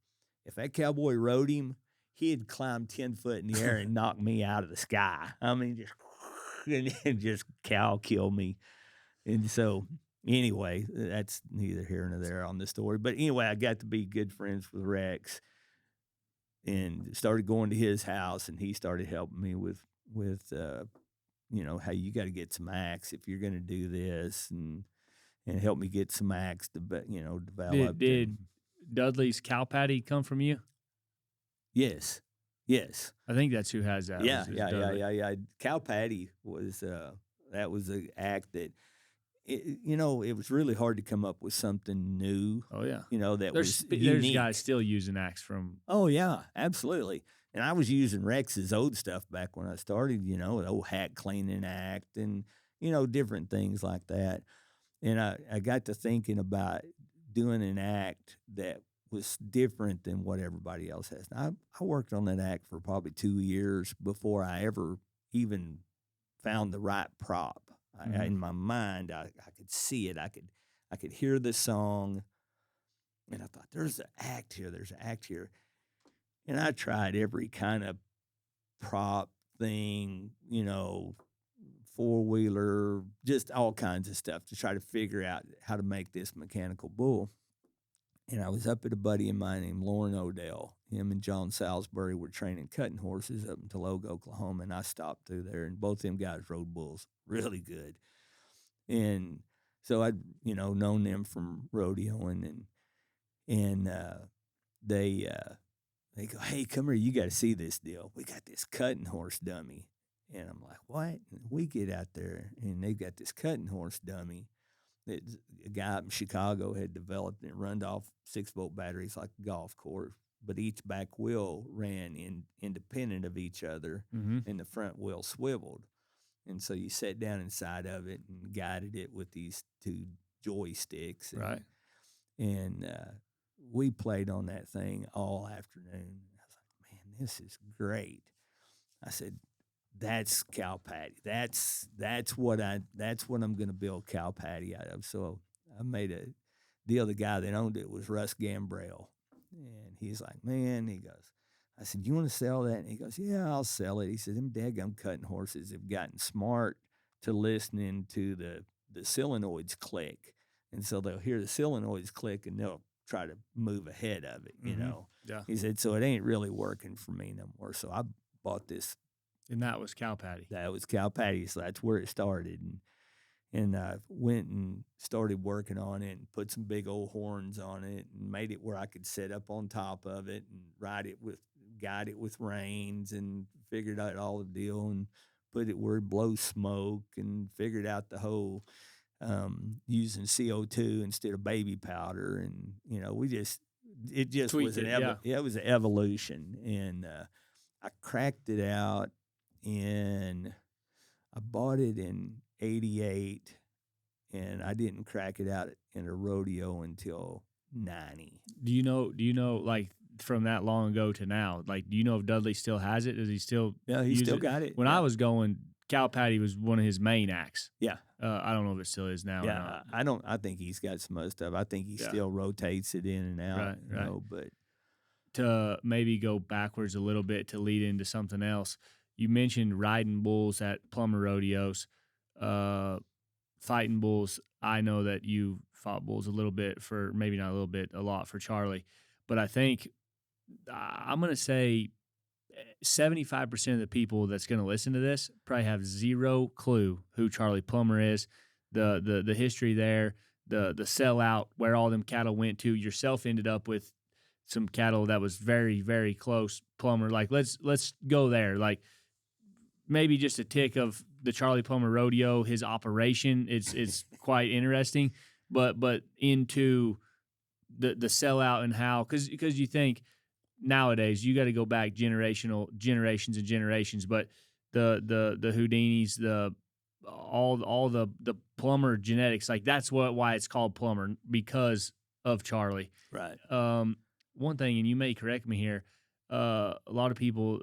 If that cowboy rode him, he'd climb 10 foot in the air and knock me out of the sky. I mean, just cow kill me. And so, anyway, that's neither here nor there on the story. But anyway, I got to be good friends with Rex and started going to his house, and he started helping me with how you got to get some acts if you're going to do this, and help me get some acts to develop. Did Dudley's cow patty come from you? Yes. I think that's who has that. Yeah. Cow patty was that was an act that it was really hard to come up with something new. Oh yeah. There's guys still using acts from. Oh yeah, absolutely. And I was using Rex's old stuff back when I started. The old hat cleaning act and different things like that. And I got to thinking about doing an act that was different than what everybody else has. Now, I worked on that act for probably 2 years before I ever even found the right prop. Mm-hmm. In my mind, I could see it. I could hear the song, and I thought, there's an act here. And I tried every kind of prop thing, four-wheeler, just all kinds of stuff to try to figure out how to make this mechanical bull. And I was up at a buddy of mine named Lauren Odell. Him and John Salisbury were training cutting horses up in Tologa, Oklahoma, and I stopped through there, and both them guys rode bulls really good. And So I'd, known them from rodeoing, and they go, "Hey, come here, you got to see this deal. We got this cutting horse dummy." And I'm like, "What?" And we get out there, and they've got this cutting horse dummy that a guy up in Chicago had developed, and it run off 6-volt batteries like a golf course, but each back wheel ran independent of each other, Mm-hmm. and the front wheel swiveled. And so you sat down inside of it and guided it with these two joysticks. Right. And we played on that thing all afternoon. I was like, "Man, this is great." I said, "That's cow patty. That's what I'm going to build cow patty out of." So I made a deal. The guy that owned it was Russ Gambrell, and he's like, "Man," he goes. I said, "You want to sell that?" And he goes, "Yeah, I'll sell it." He said, "Them daggum cutting horses have gotten smart to listening to the solenoids click, and so they'll hear the solenoids click and they'll try to move ahead of it, Yeah. He said, "So it ain't really working for me no more." So I bought this. And that was cow patty. That was cow patty, so that's where it started. And I went and started working on it and put some big old horns on it and made it where I could sit up on top of it and guide it with reins, and figured out all the deal and put it where it blows smoke, and figured out the whole using CO2 instead of baby powder. And, it just Tweaked was an it, it was an evolution. And I cracked it out, and I bought it in 88, and I didn't crack it out in a rodeo until 90. Do you know, like, from that long ago to now, like, do you know if Dudley still has it? Does he still Yeah, he use still it? got it. When Yeah. I was going, cow patty was one of his main acts. Yeah. I don't know if it still is now or Yeah, not. I think he's got some other stuff. I think he Yeah. still rotates it in and out, Right. but To maybe go backwards a little bit to lead into something else, you mentioned riding bulls at Plumber rodeos, fighting bulls. I know that you fought bulls a little bit for, maybe not a little bit, a lot for Charlie, but I think I'm going to say 75% of the people that's going to listen to this probably have zero clue who Charlie Plumber is, the history there, the sellout, where all them cattle went to. Yourself ended up with some cattle that was very, very close. Plumber, like, let's go there. Like, maybe just a tick of the Charlie Plumber rodeo, his operation. It's quite interesting, but into the sellout and how, because you think nowadays you got to go back generations and generations, but the Houdinis, all the Plumber genetics, like, that's why it's called Plumber, because of Charlie. right. One thing, and you may correct me here, a lot of people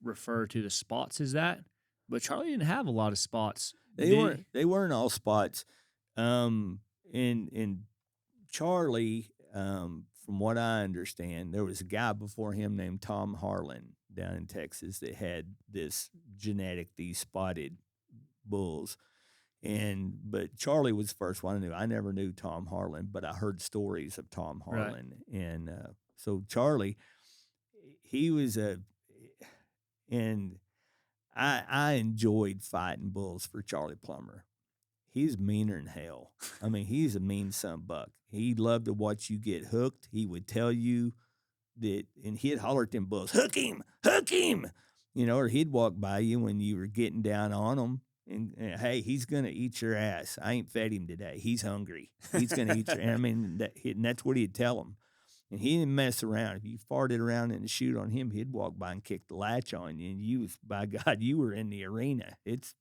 refer to the spots as that, but Charlie didn't have a lot of spots. They weren't all spots. In Charlie, from what I understand, there was a guy before him named Tom Harlan down in Texas that had these spotted bulls. But Charlie was the first one I knew. I never knew Tom Harlan, but I heard stories of Tom Harlan. Right. And so Charlie, he was and I enjoyed fighting bulls for Charlie Plumber. He's meaner than hell. I mean, he's a mean son buck. He loved to watch you get hooked. He would tell you that, and he'd holler at them bulls, hook him, or he'd walk by you when you were getting down on him. And hey, he's going to eat your ass. I ain't fed him today. He's hungry. He's going to eat your ass. I mean, and that's what he'd tell him. And he didn't mess around. If you farted around in the chute on him, he'd walk by and kick the latch on you. And you, by God, you were in the arena. It's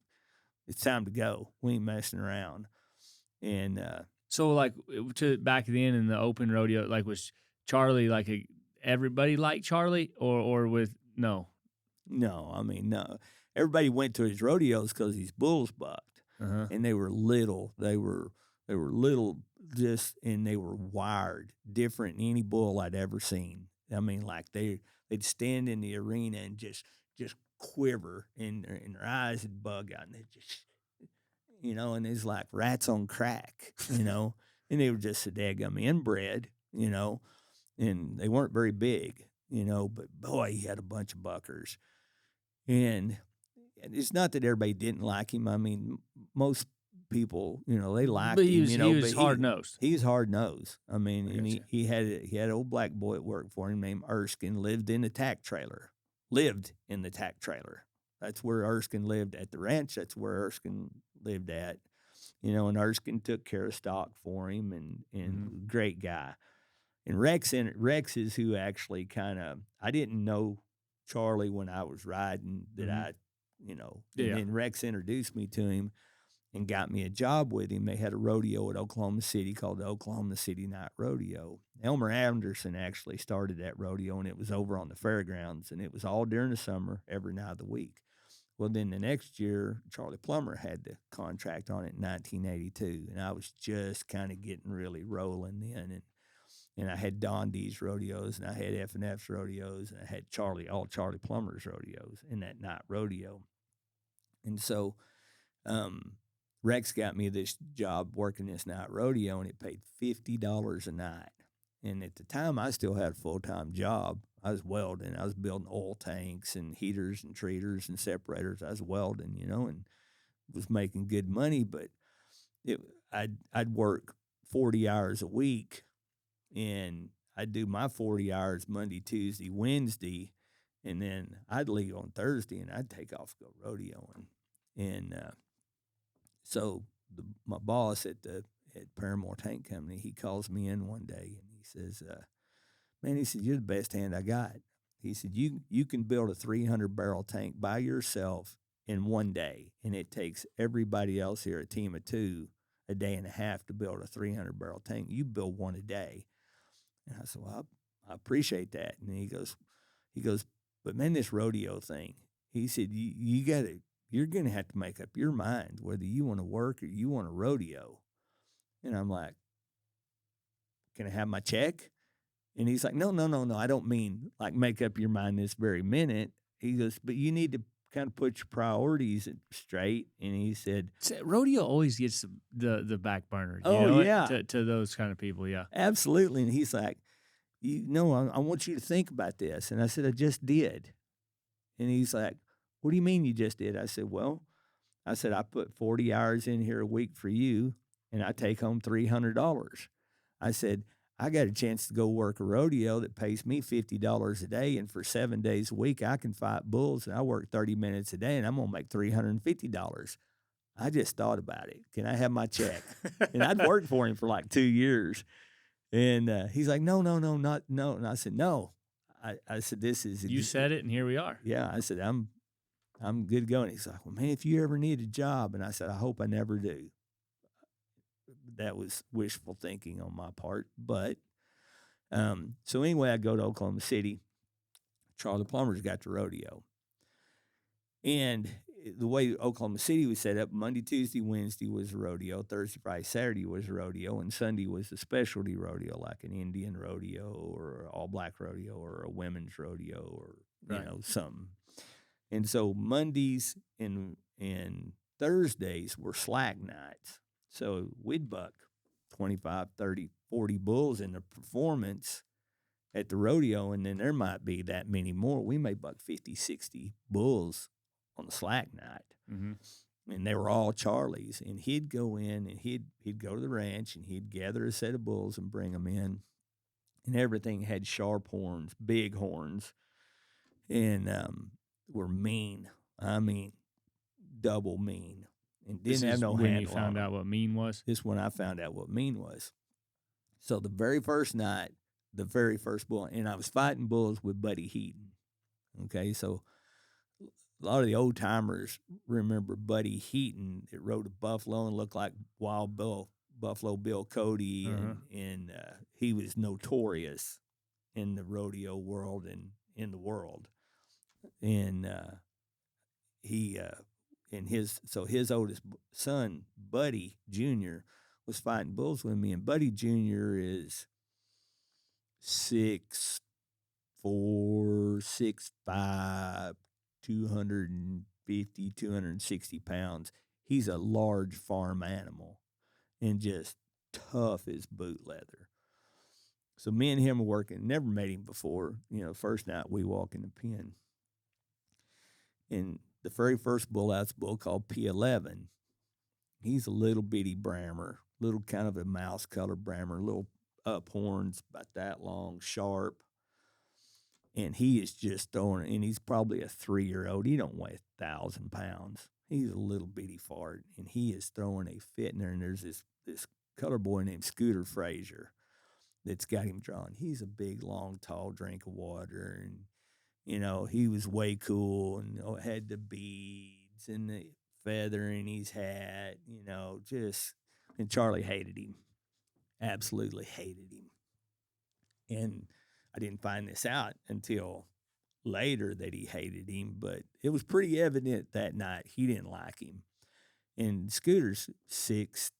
time to go. We ain't messing around. And so, like, to back then in the open rodeo, like, was Charlie like everybody liked Charlie, or with no? No, I mean, no. Everybody went to his rodeos because his bulls bucked, and they were little. They were little, and they were wired different than any bull I'd ever seen. I mean, like, they'd stand in the arena and just quiver, and their eyes would bug out, and they just, and it's like rats on crack, and they were just so daggum inbred, and they weren't very big, but boy, he had a bunch of buckers. And it's not that everybody didn't like him. I mean, most people, they liked But him, he was but hard nosed. he's hard nosed. I mean, I and gotcha. he had an old black boy at work for him named Erskine, lived in the tack trailer. That's where Erskine lived at the ranch. That's where Erskine lived at, and Erskine took care of stock for him, and great guy. And Rex is who actually I didn't know Charlie when I was riding that and then Rex introduced me to him and got me a job with him. They had a rodeo at Oklahoma City called the Oklahoma City Night Rodeo. Elmer Anderson actually started that rodeo, and it was over on the fairgrounds, and it was all during the summer, every night of the week. Well, then the next year, Charlie Plumber had the contract on it in 1982, and I was just kind of getting really rolling then, and I had Don D's rodeos, and I had F&F's rodeos, and I had all Charlie Plummer's rodeos in that night rodeo. And so Rex got me this job working this night rodeo, and it paid $50 a night. And at the time, I still had a full-time job. I was welding. I was building oil tanks and heaters and treaters and separators. I was welding, and was making good money. But I'd work 40 hours a week, and I'd do my 40 hours Monday, Tuesday, Wednesday, and then I'd leave on Thursday, and I'd take off to go rodeoing. And so my boss at Paramore Tank Company, he calls me in one day, and he says, man, he said, you're the best hand I got. He said, you can build a 300-barrel tank by yourself in one day, and it takes everybody else here, a team of two, a day and a half to build a 300-barrel tank. You build one a day. And I said, well, I appreciate that. And he goes, but man, this rodeo thing, he said, you're going to have to make up your mind whether you want to work or you want to rodeo. And I'm like, can I have my check? And he's like, no, I don't mean like make up your mind this very minute. He goes, but you need to kind of put your priorities straight. And he said, rodeo always gets the back burner. To those kind of people, yeah, absolutely. And he's like, I want you to think about this. And I said, I just did. And he's like, what do you mean you just did? I said, I put 40 hours in here a week for you, and I take home $300. I said, I got a chance to go work a rodeo that pays me $50 a day, and for 7 days a week, I can fight bulls, and I work 30 minutes a day, and I'm going to make $350. I just thought about it. Can I have my check? And I'd worked for him for like 2 years. And he's like, no. And I said, no. I said, this is... You said it, and here we are. Yeah, I said, I'm good going. He's like, well, man, if you ever need a job. And I said, I hope I never do. That was wishful thinking on my part. But so anyway, I go to Oklahoma City. Charlie Plumber's got the rodeo. And the way Oklahoma City was set up, Monday, Tuesday, Wednesday was a rodeo. Thursday, Friday, Saturday was a rodeo. And Sunday was a specialty rodeo, like an Indian rodeo or an all-black rodeo or a women's rodeo or, something. And so Mondays and Thursdays were slack nights. So we'd buck 25, 30, 40 bulls in the performance at the rodeo, and then there might be that many more. We may buck 50, 60 bulls on the slack night. Mm-hmm. And they were all Charlies. And he'd go in and he'd go to the ranch and he'd gather a set of bulls and bring them in. And everything had sharp horns, big horns, and were mean. I mean, double mean. And didn't have no handle on them. When you found out what mean was? This is when I found out what mean was. So the very first night, the very first bull, and I was fighting bulls with Buddy Heaton. Okay, so a lot of the old timers remember Buddy Heaton that rode a buffalo and looked like Wild Buffalo Bill Cody, and he was notorious in the rodeo world and in the world. And his oldest son, Buddy Jr., was fighting bulls with me, and Buddy Jr. is 6'4", 6'5", 250, 260 pounds. He's a large farm animal and just tough as boot leather. So me and him were working. Never met him before. First night we walk in the pen. And the very first bull out's a bull called P11. He's a little bitty brammer, little kind of a mouse color brammer, little up horns about that long, sharp. And he is just throwing, and he's probably a 3-year-old. He don't weigh 1,000 pounds. He's a little bitty fart, and he is throwing a fit in there. And there's this color boy named Scooter Frazier that's got him drawn. He's a big, long, tall drink of water, and he was way cool and had the beads and the feather in his hat. And Charlie hated him, absolutely hated him, and I didn't find this out until later that he hated him, but it was pretty evident that night he didn't like him. And Scooter's 6'2"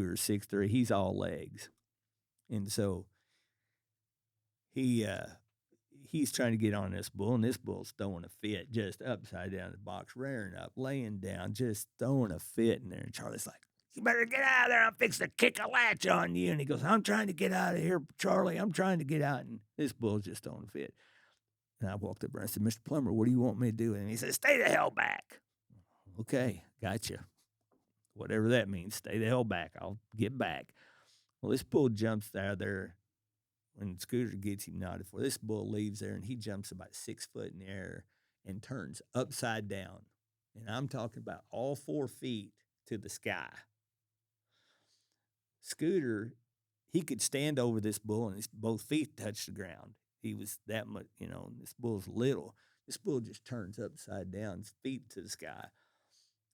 or 6'3". He's all legs. And so he's trying to get on this bull, and this bull's throwing a fit just upside down in the box, rearing up, laying down, just throwing a fit in there. And Charlie's like, "You better get out of there. I'm fixing to kick a latch on you." And he goes, "I'm trying to get out of here, Charlie. I'm trying to get out." And this bull's just throwing a fit. And I walked up and I said, "Mr. Plumber, what do you want me to do?" And he said, "Stay the hell back." Okay, gotcha. Whatever that means, stay the hell back. I'll get back. Well, this bull jumps out of there when Scooter gets him nodded for. This bull leaves there and he jumps about 6 foot in the air and turns upside down. And I'm talking about all 4 feet to the sky. Scooter, he could stand over this bull and his both feet touch the ground. He was that much, this bull's little. This bull just turns upside down, his feet to the sky.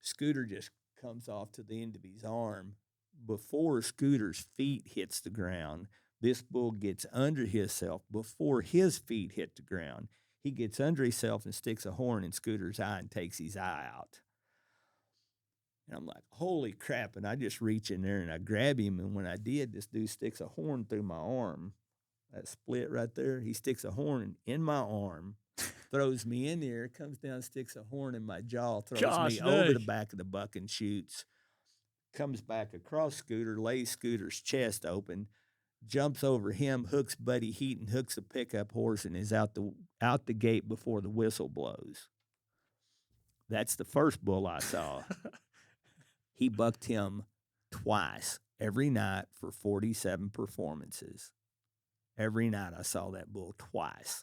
Scooter just comes off to the end of his arm. Before Scooter's feet hits the ground, this bull gets under himself before his feet hit the ground. He gets under himself and sticks a horn in Scooter's eye and takes his eye out. And I'm like, holy crap. And I just reach in there and I grab him. And when I did, this dude sticks a horn through my arm. That split right there. He sticks a horn in my arm, throws me in the air, comes down, sticks a horn in my jaw, throws me over the back of the buck and shoots, comes back across Scooter, lays Scooter's chest open, jumps over him, hooks Buddy Heaton, hooks a pickup horse, and is out the gate before the whistle blows. That's the first bull I saw. He bucked him twice every night for 47 performances. Every night I saw that bull twice.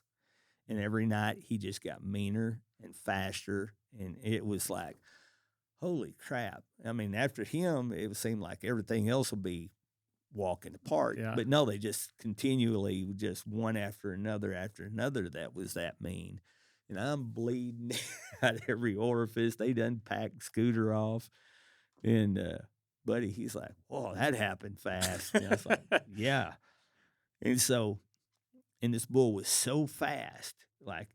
And every night he just got meaner and faster. And it was like, holy crap. I mean, after him, it seemed like everything else would be walking apart. Yeah. But no, they just continually, just one after another, that was that mean. And I'm bleeding out every orifice. They done packed Scooter off. And Buddy, he's like, "Whoa, that happened fast." And I was like, "Yeah." And this bull was so fast, like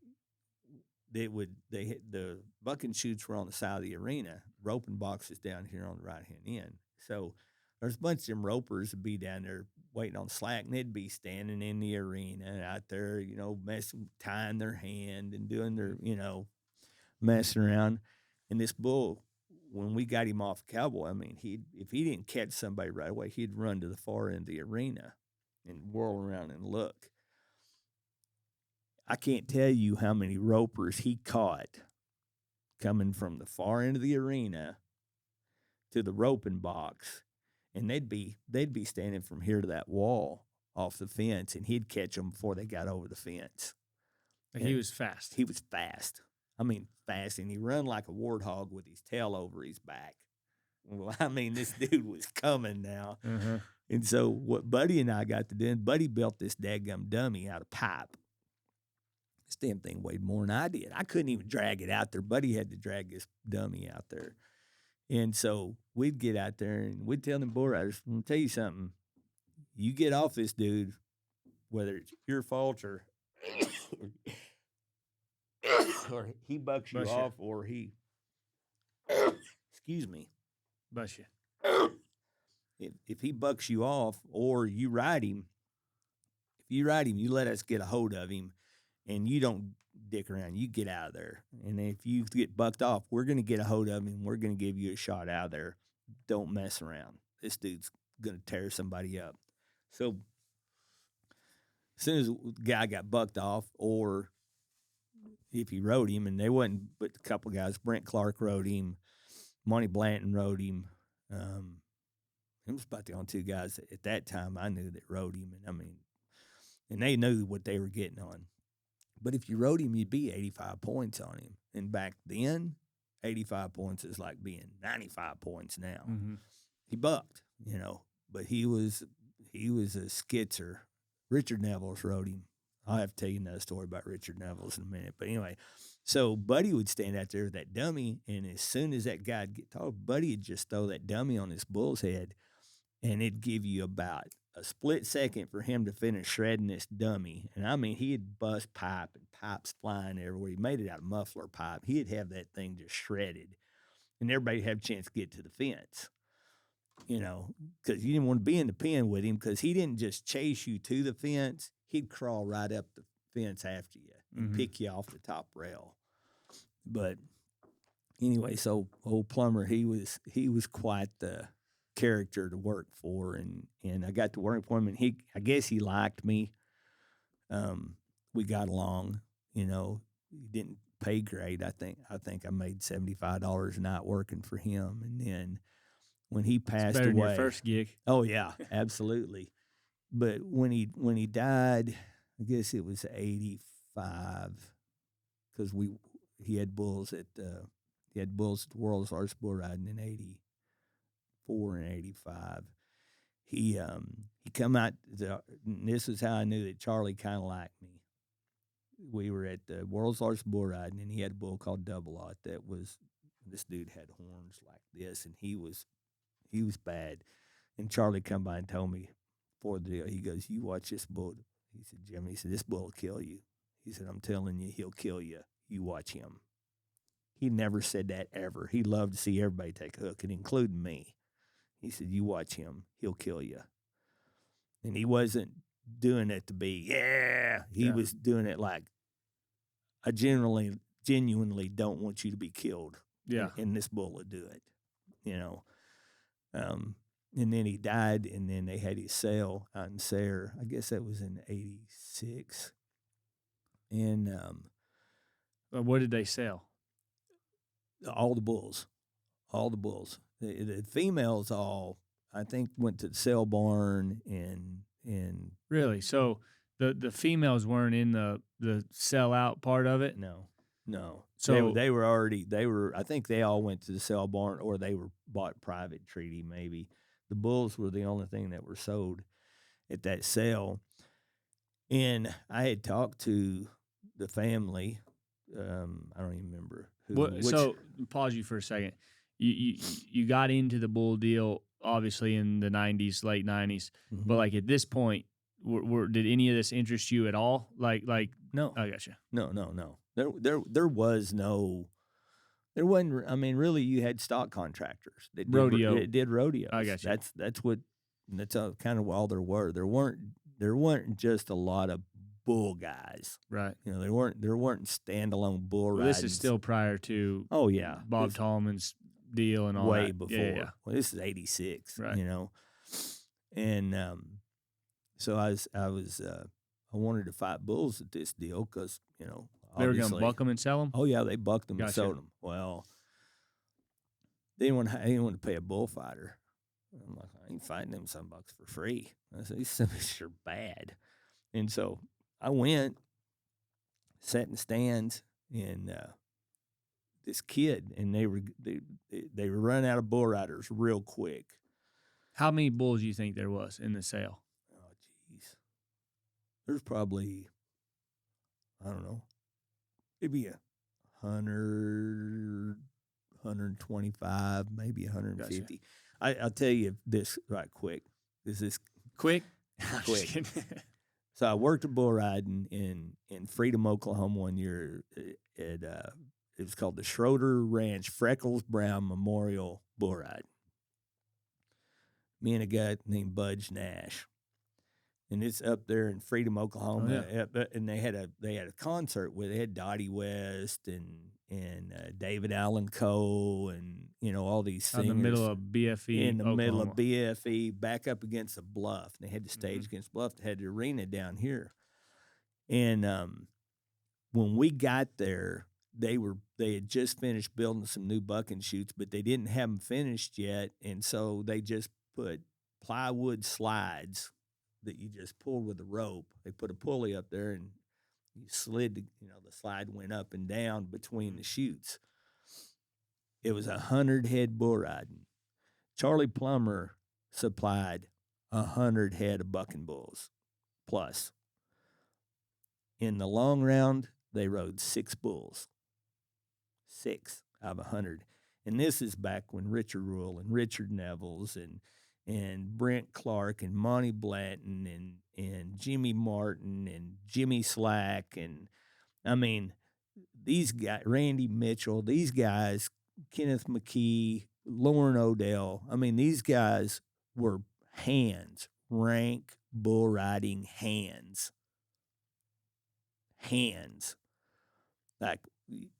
the bucking chutes were on the side of the arena, roping boxes down here on the right hand end. So there's a bunch of them ropers would be down there waiting on slack, and they'd be standing in the arena out there, tying their hand and doing their, messing around. And this bull, when we got him off Cowboy, I mean, if he didn't catch somebody right away, he'd run to the far end of the arena and whirl around and look. I can't tell you how many ropers he caught coming from the far end of the arena to the roping box, and they'd be standing from here to that wall off the fence, and he'd catch them before they got over the fence. And he was fast. He was fast. I mean, fast, and he run like a warthog with his tail over his back. Well, I mean, this dude was coming now. Uh-huh. And so what Buddy and I got to do, Buddy built this dadgum dummy out of pipe. This damn thing weighed more than I did. I couldn't even drag it out there. Buddy had to drag this dummy out there. And so we'd get out there and we'd tell them bull riders, "I'm going to tell you something. You get off this dude, whether it's your fault or he bucks you off or he, excuse me. Bless you. If he bucks you off or you ride him, you let us get a hold of him and you don't dick around. You get out of there. And if you get bucked off, we're going to get a hold of him. We're going to give you a shot out of there. Don't mess around. This dude's going to tear somebody up." So as soon as the guy got bucked off, or if he rode him, and they wasn't but a couple guys, Brent Clark rode him, Monty Blanton rode him, It was about the only two guys at that time I knew that rode him, and they knew what they were getting on. But if you rode him, you'd be 85 points on him. And back then, 85 points is like being 95 points now. Mm-hmm. He bucked, but he was a skitzer. Richard Neville's rode him. I'll have to tell you another story about Richard Neville's in a minute. But anyway, so Buddy would stand out there with that dummy, and as soon as that guy'd get tall, Buddy would just throw that dummy on this bull's head, and it'd give you about a split second for him to finish shredding this dummy. And he'd bust pipe and pipes flying everywhere. He made it out of muffler pipe. He'd have that thing just shredded, and everybody'd have a chance to get to the fence, because you didn't want to be in the pen with him, because he didn't just chase you to the fence. He'd crawl right up the fence after you and pick you off the top rail. But anyway, so old Plumber, he was quite the character to work for, and I got to work for him, and I guess he liked me. We got along, He didn't pay great. I think I made $75 a night working for him, and then when he passed away, than your first gig. Oh yeah, absolutely. But when he died, I guess it was 85, because he had bulls at the World's Largest Bull Riding in 84 and 85. He come out. This is how I knew that Charlie kind of liked me. We were at the World's Largest Bull Riding, and he had a bull called Double Lot. This dude had horns like this, and he was bad. And Charlie come by and told me before the deal, he goes, "You watch this bull." He said, "Jimmy," he said, "this bull will kill you." He said, "I'm telling you, he'll kill you. You watch him." He never said that ever. He loved to see everybody take a hook, and including me. He said, "You watch him. He'll kill you." And he wasn't doing it to be, yeah. He was doing it like, I genuinely don't want you to be killed. Yeah. And this bull would do it, And then he died, and then they had his sale out in Sayre. I guess that was in 86. And what did they sell? all the bulls. The females all, I think, went to the sale barn and Really? So the females weren't in the sell out part of it? no. So they were I think they all went to the sale barn, or they were bought private treaty maybe. The bulls were the only thing that were sold at that sale. And I had talked to the family. I don't even remember who. So pause you for a second. You got into the bull deal obviously in the 90s, late 90s, but like at this point, did any of this interest you at all? Like no, I gotcha. No. There was no. There wasn't. I mean, really, you had stock contractors that did rodeos. I gotcha. That's kind of all there were. There weren't just a lot of bull guys. Right. There weren't standalone bull riding. This is still prior to Bob Tallman's deal and all way that. before. Yeah. Well, this is 86. Right. And so I wanted to fight bulls at this deal because they were going to buck them and sell them. Oh yeah, they bucked them Gotcha. and sold them. Well, they didn't want to pay a bullfighter. I'm like, I ain't fighting them some bucks for free. I said, these summits are bad. And so I went, sat in stands, and this kid, and they were running out of bull riders real quick. How many bulls do you think there was in the sale? Oh, geez. There's probably, I don't know, maybe 100, 125, maybe 150. Gotcha. I'll tell you this right quick. Is this quick? Quick. So I worked at bull riding in Freedom, Oklahoma one year. It was called the Schroeder Ranch Freckles Brown Memorial Bull Ride. Me and a guy named Budge Nash, and it's up there in Freedom, Oklahoma. Oh, yeah. And they had a concert where they had Dottie West and David Allen Coe and all these singers in the middle of BFE, in the Oklahoma. middle of BFE, back up against a bluff. And they had the stage against bluff. They had the arena down here. And when we got there, they had just finished building some new bucking chutes, but they didn't have them finished yet, and so they just put plywood slides that you just pulled with a rope. They put a pulley up there, and you slid the slide went up and down between the chutes. It was 100 head bull riding. Charlie Plumber supplied 100 head of bucking bulls plus. In the long round, they rode 6 bulls. 6 out of 100. And this is back when Richard Rule and Richard Nevels and Brent Clark and Monty Blanton and Jimmy Martin and Jimmy Slack, and I mean, these guys, Randy Mitchell, these guys, Kenneth McKee, Lauren Odell, I mean, these guys were hands, rank bull riding hands. Like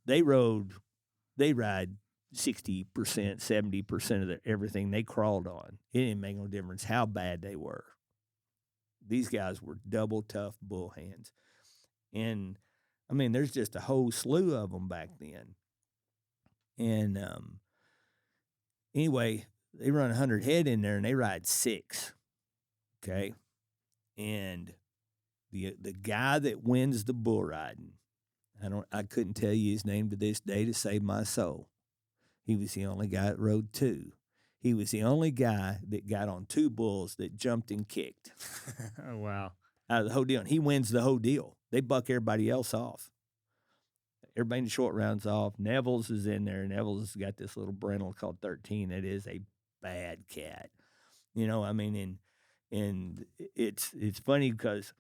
they ride 60%, 70% of everything they crawled on. It didn't make no difference how bad they were. These guys were double tough bull hands. And I mean, there's just a whole slew of them back then. And anyway, they run 100 head in there and they ride 6. Okay. And the guy that wins the bull riding, I couldn't tell you his name to this day to save my soul. He was the only guy that rode 2. He was the only guy that got on 2 bulls that jumped and kicked. Oh, wow. Out of the whole deal. And he wins the whole deal. They buck everybody else off. Everybody in the short round's off. Nevels is in there. Nevels has got this little Brental called 13. It is a bad cat. I mean, and it's funny because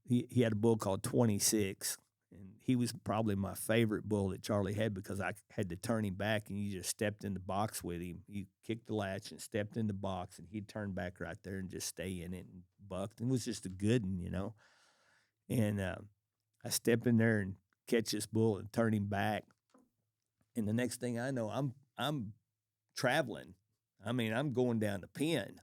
he had a bull called 26. And he was probably my favorite bull that Charlie had because I had to turn him back and you just stepped in the box with him. You kicked the latch and stepped in the box and he'd turn back right there and just stay in it and bucked. And it was just a good one, And I step in there and catch this bull and turn him back. And the next thing I know, I'm traveling. I mean, I'm going down the pen.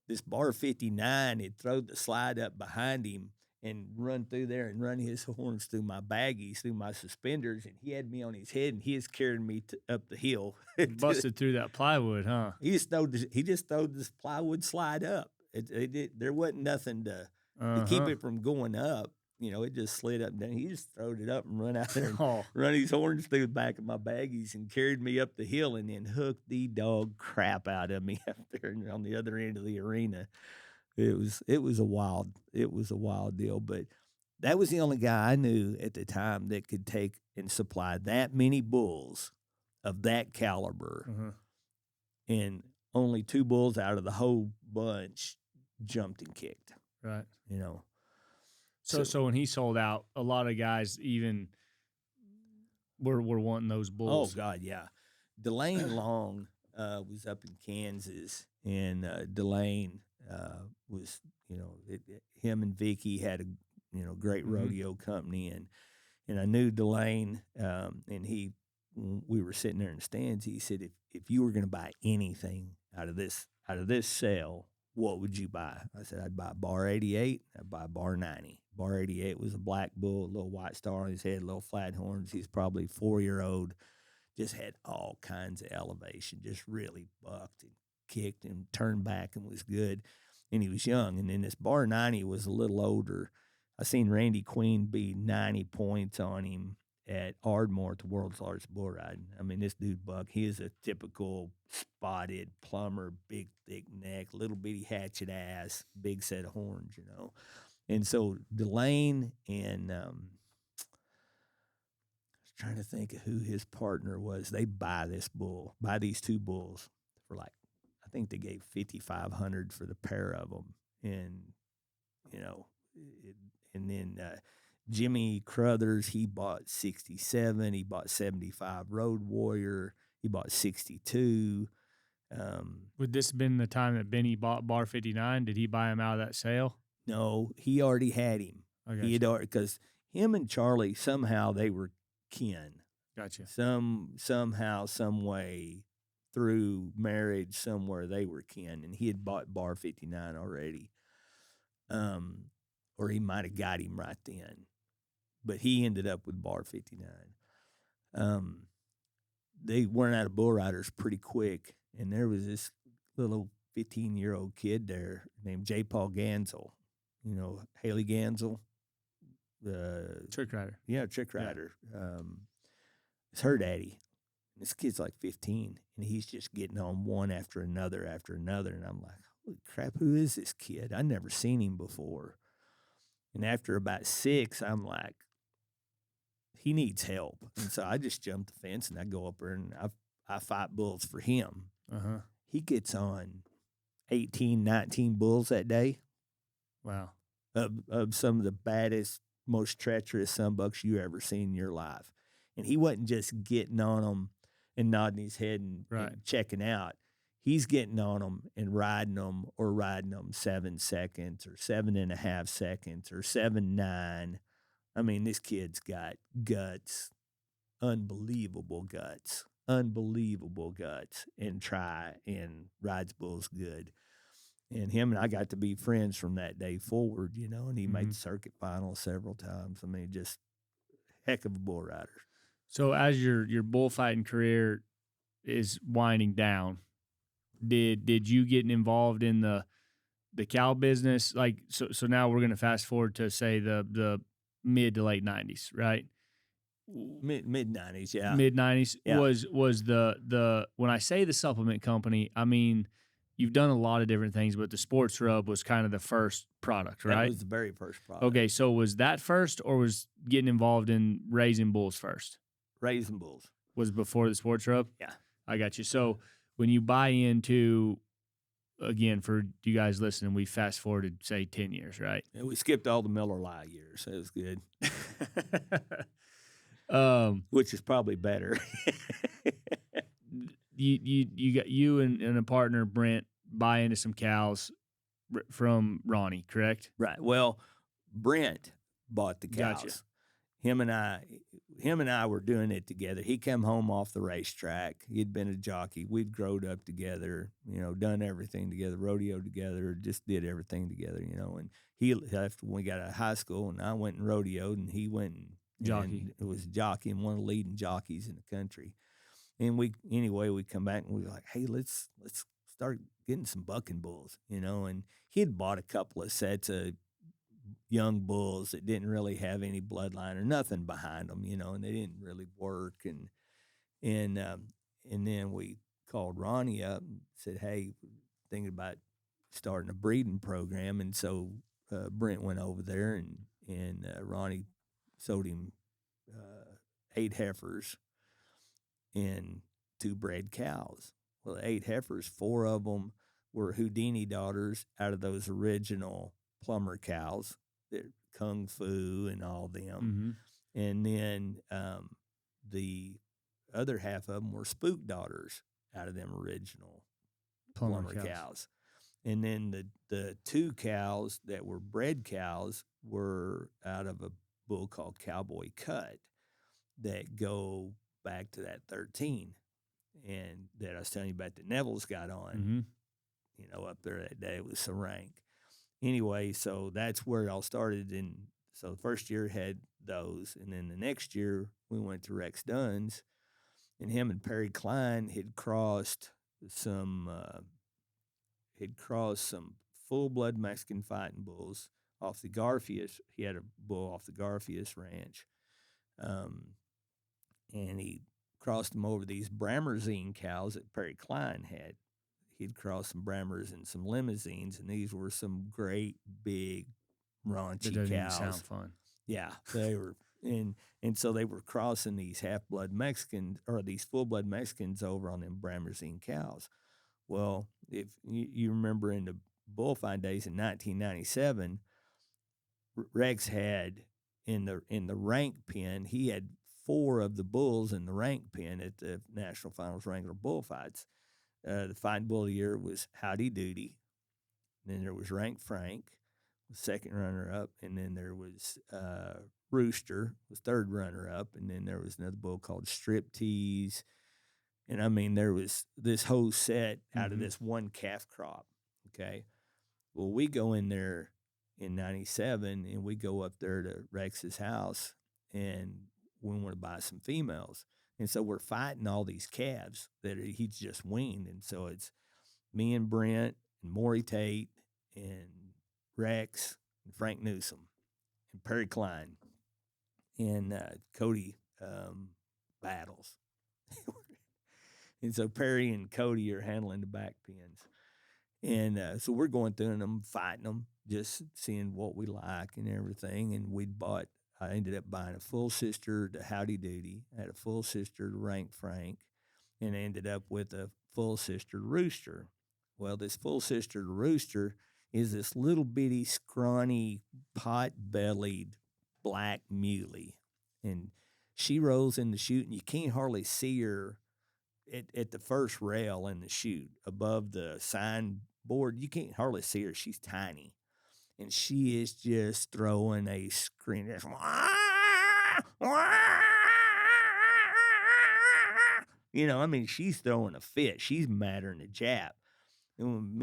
This bar 59 had thrown the slide up behind him and run through there and run his horns through my baggies, through my suspenders, and he had me on his head, and he was carrying me up the hill. Busted through that plywood, huh? He just throwed this plywood slide up. There wasn't nothing to keep it from going up. It just slid up and down. He just throwed it up and run out there and run his horns through the back of my baggies and carried me up the hill and then hooked the dog crap out of me up there on the other end of the arena. It was a wild deal, but that was the only guy I knew at the time that could take and supply that many bulls of that caliber, and only 2 bulls out of the whole bunch jumped and kicked. Right. So when he sold out, a lot of guys even were wanting those bulls. Oh God, yeah. Delane Long was up in Kansas, and Delane was, him and Vicky had a great rodeo company, and I knew Delane, and we were sitting there in the stands. He said, if you were going to buy anything out of this sale, what would you buy? I said, I'd buy a bar 88. I'd buy a bar 90. Bar 88 was a black bull, a little white star on his head, little flat horns. He's probably 4-year-old, just had all kinds of elevation, just really bucked and kicked and turned back and was good. And he was young. And then this bar 90 was a little older. I seen Randy Queen beat 90 points on him at Ardmore at the world's largest bull riding. I mean, this dude buck, he is a typical spotted plumber, big, thick neck, little bitty hatchet ass, big set of horns, And so Delane and I was trying to think of who his partner was. They buy these 2 bulls for I think they gave $5,500 for the pair of them. And, and then Jimmy Crothers, he bought 67. He bought 75 Road Warrior. He bought 62. Would this have been the time that Benny bought bar 59? Did he buy him out of that sale? No, he already had him. Okay. He had already, because him and Charlie, somehow they were kin. Gotcha. Somehow, some way, through marriage, somewhere they were kin, and he had bought bar 59 already. Or he might have got him right then. but he ended up with bar 59. They weren't out of bull riders pretty quick, and there was this little 15-year-old kid there named J. Paul Gansel. You know, Haley Gansel. Trick rider. Yeah, trick rider. It's her daddy. This kid's like 15, and he's just getting on one after another. And I'm like, holy crap, who is this kid? I'd never seen him before. And after about 6, I'm like, he needs help. And so I just jump the fence, and I go up there, and I fight bulls for him. Uh-huh. He gets on 18, 19 bulls that day. Wow. Of some of the baddest, most treacherous sunbucks you ever seen in your life. And he wasn't just getting on them and nodding his head and checking out. He's getting on them and riding them 7 seconds or 7.5 seconds or 7.9. I mean, this kid's got guts, unbelievable guts, and rides bulls good. And him and I got to be friends from that day forward, you know, and he made the circuit final several times. I mean, just heck of a bull rider. So as your bullfighting career is winding down, did you get involved in the cow business? Like, so now we're going to fast forward to, say, the mid to late 90s, right? Mid 90s, yeah. Mid 90s was the when I say the supplement company, I mean, you've done a lot of different things, but the Sports Rub was kind of the first product, right? That was the very first product. Okay, so was that first, or was getting involved in raising bulls first? Raising bulls was before the Sports Rub? Yeah. I got you. So when you buy into, again, for you guys listening, we fast forwarded, say, 10 years, right? And we skipped all the Miller Lite years. That was good. Which is probably better. You and a partner, Brent, buy into some cows from Ronnie, correct? Right. Well, Brent bought the cows. Gotcha. Him and I were doing it together. He come home off the racetrack. He'd been a jockey. We'd growed up together, you know, done everything together, rodeo together, just did everything together, you know. And he left when we got out of high school, and I went and rodeoed, and he went and jockey. It was a jockey and one of the leading jockeys in the country. And we come back and we were like, hey, let's start getting some bucking bulls, you know. And he had bought a couple of sets of young bulls that didn't really have any bloodline or nothing behind them, you know, and they didn't really work. And then we called Ronnie up and said, hey, thinking about starting a breeding program. And so Brent went over there, and Ronnie sold him 8 heifers and 2 bred cows. Well, 8 heifers, 4 of them were Houdini daughters out of those original Plumber cows, that Kung Fu and all them. Mm-hmm. And then the other half of them were Spook daughters out of them original Plumber cows. And then the 2 cows that were bred cows were out of a bull called Cowboy Cut that go back to that 13, and that I was telling you about that Neville's got on, you know, up there that day with some rank. Anyway, so that's where it all started. And so the first year had those, and then the next year we went to Rex Dunn's, and him and Perry Klein had crossed some full-blood Mexican fighting bulls off the Garfious. He had a bull off the Garfious ranch, and he crossed them over these Brammerzine cows that Perry Klein had. He'd crossed some Brammers and some Limousines, and these were some great, big, raunchy cows. Even sound fun. Yeah, they were. And so they were crossing these half-blood Mexicans, or these full-blood Mexicans, over on them Brammerzine cows. Well, if you remember in the bullfighting days in 1997, Rex had in the rank pen, he had 4 of the bulls in the rank pen at the National Finals Wrangler bullfights. The fighting bull of the year was Howdy Doody. Then there was Rank Frank, was second runner-up. And then there was Rooster, was third runner-up. And then there was another bull called Striptease. And, I mean, there was this whole set out of this one calf crop, okay? Well, we go in there in 97, and we go up there to Rex's house, and we want to buy some females. And so we're fighting all these calves that he's just weaned. And so it's me and Brent and Maury Tate and Rex and Frank Newsom and Perry Klein and Cody Battles. And so Perry and Cody are handling the back pins. And so we're going through them, fighting them, just seeing what we like and everything. And I ended up buying a full sister to Howdy Doody. I had a full sister to Rank Frank, and I ended up with a full sister to Rooster. Well, this full sister to Rooster is this little bitty, scrawny, pot-bellied black muley. And she rolls in the chute, and you can't hardly see her at the first rail in the chute above the signboard. You can't hardly see her. She's tiny. And she is just throwing a scream. You know, I mean, she's throwing a fit. She's madder than a Jap. And when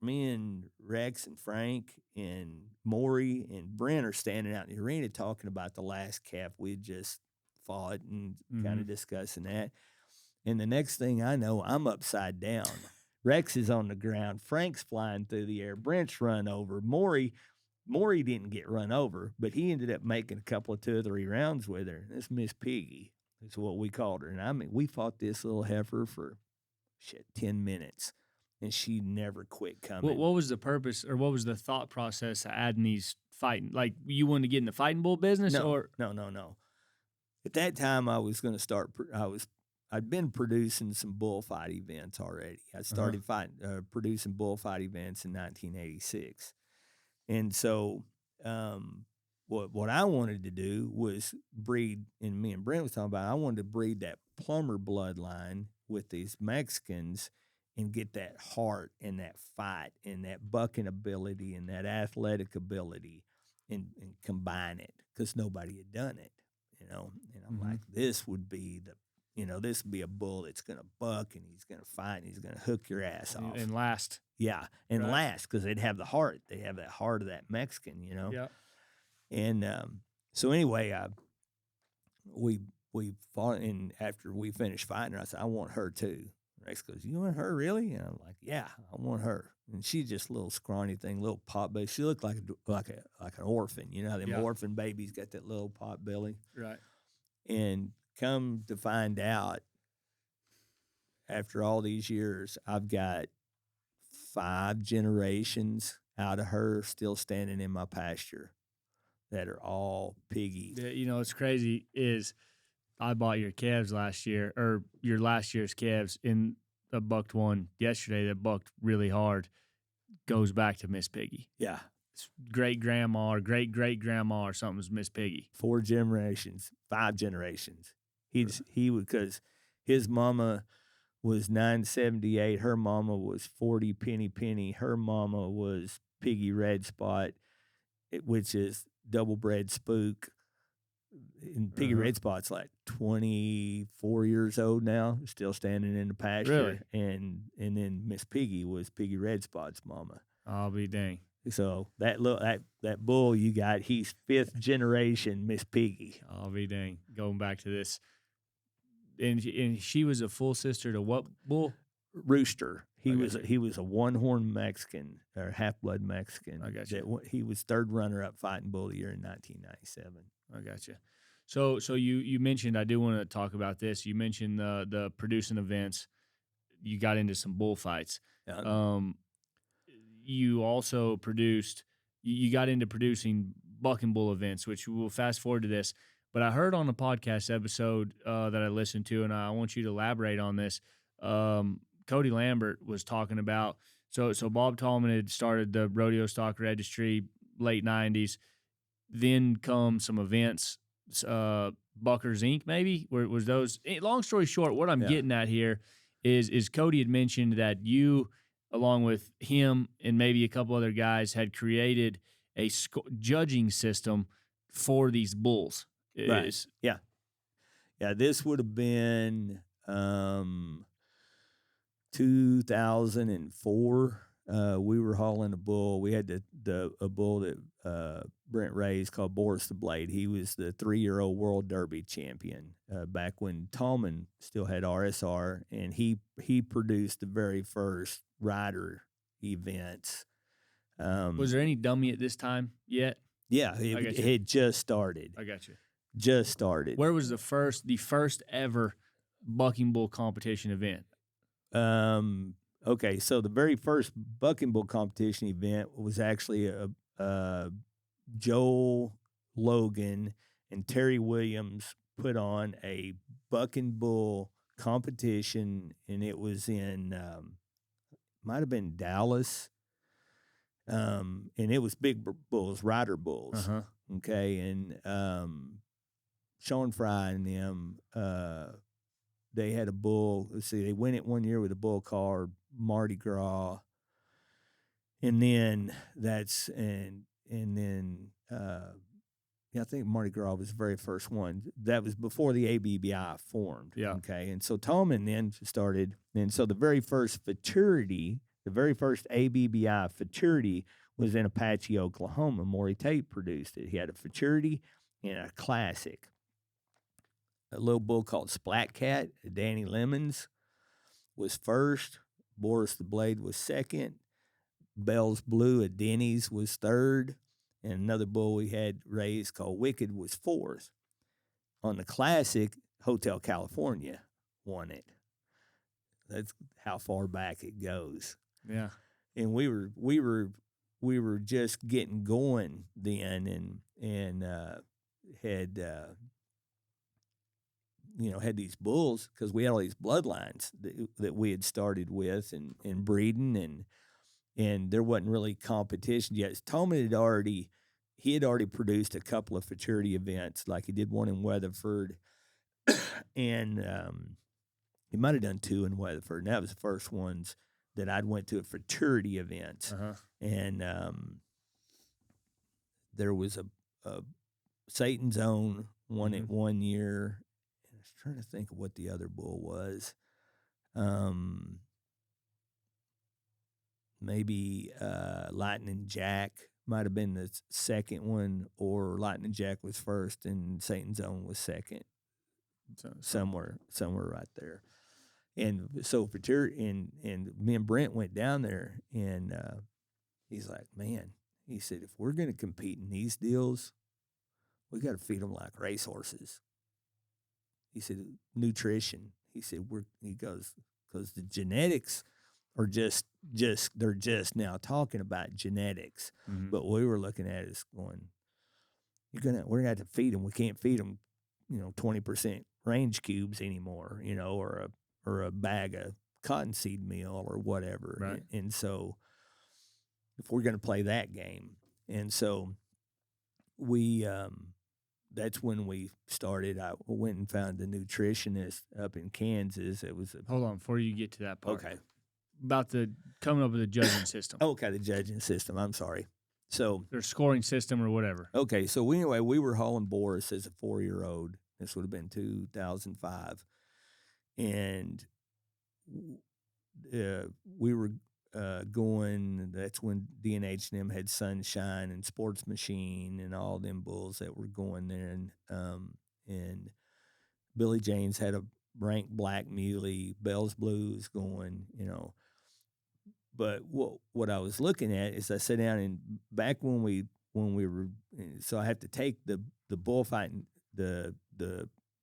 me and Rex and Frank and Maury and Brent are standing out in the arena talking about the last calf we had just fought and kind of discussing that. And the next thing I know, I'm upside down. Rex is on the ground. Frank's flying through the air. Brent's run over. Maury didn't get run over, but he ended up making a couple of 2 or 3 rounds with her. That's Miss Piggy. That's what we called her. And I mean, we fought this little heifer for 10 minutes, and she never quit coming. What was the purpose, or what was the thought process of adding these fighting? Like, you wanted to get in the fighting bull business? No. At that time, I was going to start. I'd been producing some bullfight events already. I started producing bullfight events in 1986. And so what I wanted to do was breed, and me and Brent was talking about, I wanted to breed that Plumber bloodline with these Mexicans and get that heart and that fight and that bucking ability and that athletic ability and combine it, because nobody had done it, you know. And I'm like, this would be this would be a bull that's going to buck, and he's going to fight, and he's going to hook your ass off. And last. Yeah, and last, because they'd have the heart. They have that heart of that Mexican, you know? Yeah. And so anyway, we fought, and after we finished fighting her, I said, I want her too. Rex goes, you want her, really? And I'm like, yeah, I want her. And she's just a little scrawny thing, little pot belly. She looked like an orphan, you know how them orphan babies got that little pot belly? Right. And come to find out, after all these years, I've got 5 generations out of her still standing in my pasture that are all piggy. Yeah, you know, what's crazy is I bought your calves last year, or your last year's calves, in a bucked one yesterday that bucked really hard. Goes back to Miss Piggy. Yeah. Great grandma or great grandma or something's Miss Piggy. 4 generations, 5 generations. He would, because his mama was 978. Her mama was 40 Penny. Her mama was Piggy Red Spot, which is double bred spook. And Piggy Red Spot's like 24 years old now, still standing in the pasture. Really? And then Miss Piggy was Piggy Red Spot's mama. I'll be dang. So that bull you got, he's 5th generation Miss Piggy. I'll be dang. Going back to this. And she was a full sister to what bull? Rooster. He was a one-horn Mexican, or half-blood Mexican. I got you. He was 3rd runner-up fighting bull of the year in 1997. I got you. So you mentioned, I do want to talk about this. You mentioned the producing events. You got into some bullfights. Yeah. You also produced. You got into producing buck and bull events, which we'll fast forward to this. But I heard on a podcast episode that I listened to, and I want you to elaborate on this. Cody Lambert was talking about, so Bob Tallman had started the Rodeo Stock Registry late 90s. Then come some events, Buckers Inc. maybe, where was those. Long story short, what I'm getting at here is Cody had mentioned that you, along with him and maybe a couple other guys, had created a judging system for these bulls. Right. Yeah. This would have been 2004. we were hauling a bull. We had a bull that Brent raised called Boris the Blade. He was the 3-year-old World Derby champion back when Tallman still had RSR, and he produced the very first rider events. Was there any dummy at this time yet? Yeah, it had just started. I got you. Just started. Where was the first ever bucking bull competition event? Okay, so the very first bucking bull competition event was actually Joel Logan and Terry Williams put on a bucking bull competition, and it was in might have been Dallas, and it was big bulls, rider bulls. Uh-huh. Okay, and Sean Fry and them, they had a bull. Let's see, they went it one year with a bull called Mardi Gras, and then I think Mardi Gras was the very first one. That was before the ABBI formed. Yeah. Okay, and so Tallman then started, and so the very first futurity, the very first ABBI futurity was in Apache, Oklahoma. Maury Tate produced it. He had a futurity and a classic. A little bull called Splat Cat, Danny Lemons, was first. Boris the Blade was second. Bell's Blue at Denny's was third. And another bull we had raised called Wicked was fourth. On the classic, Hotel California won it. That's how far back it goes. Yeah. And we were just getting going then, and had had these bulls because we had all these bloodlines that we had started with and breeding, and there wasn't really competition yet. Tallman had already produced a couple of futurity events, like he did one in Weatherford, and he might have done two in Weatherford, and that was the first ones that I'd went to a futurity events. Uh-huh. And there was a Satan's Own won it 1 year. I was trying to think of what the other bull was. Maybe Lightning Jack might have been the second one, or Lightning Jack was first and Satan's Own was second. Somewhere right there. And so and me and Brent went down there, and he's like, man, he said, if we're going to compete in these deals, we got to feed them like racehorses. He said, nutrition. He said, because the genetics are they're just now talking about genetics. Mm-hmm. But what we were looking at is going, we're going to have to feed them. We can't feed them, 20% range cubes anymore, or a bag of cottonseed meal or whatever. Right. And so if we're going to play that game. And so we, that's when we started. I went and found a nutritionist up in Kansas. It was Hold on, before you get to that part. Okay. About the coming up with a judging system. Okay, the judging system. I'm sorry. So their scoring system or whatever. Okay, so we were hauling Boris as a 4-year-old. This would have been 2005. And we were going, that's when D&H and them had Sunshine and Sports Machine and all them bulls that were going there. And Billy James had a rank Black Muley, Bell's Blues going, But what I was looking at is I sat down, and back when we were, so I have to take the bullfighting, the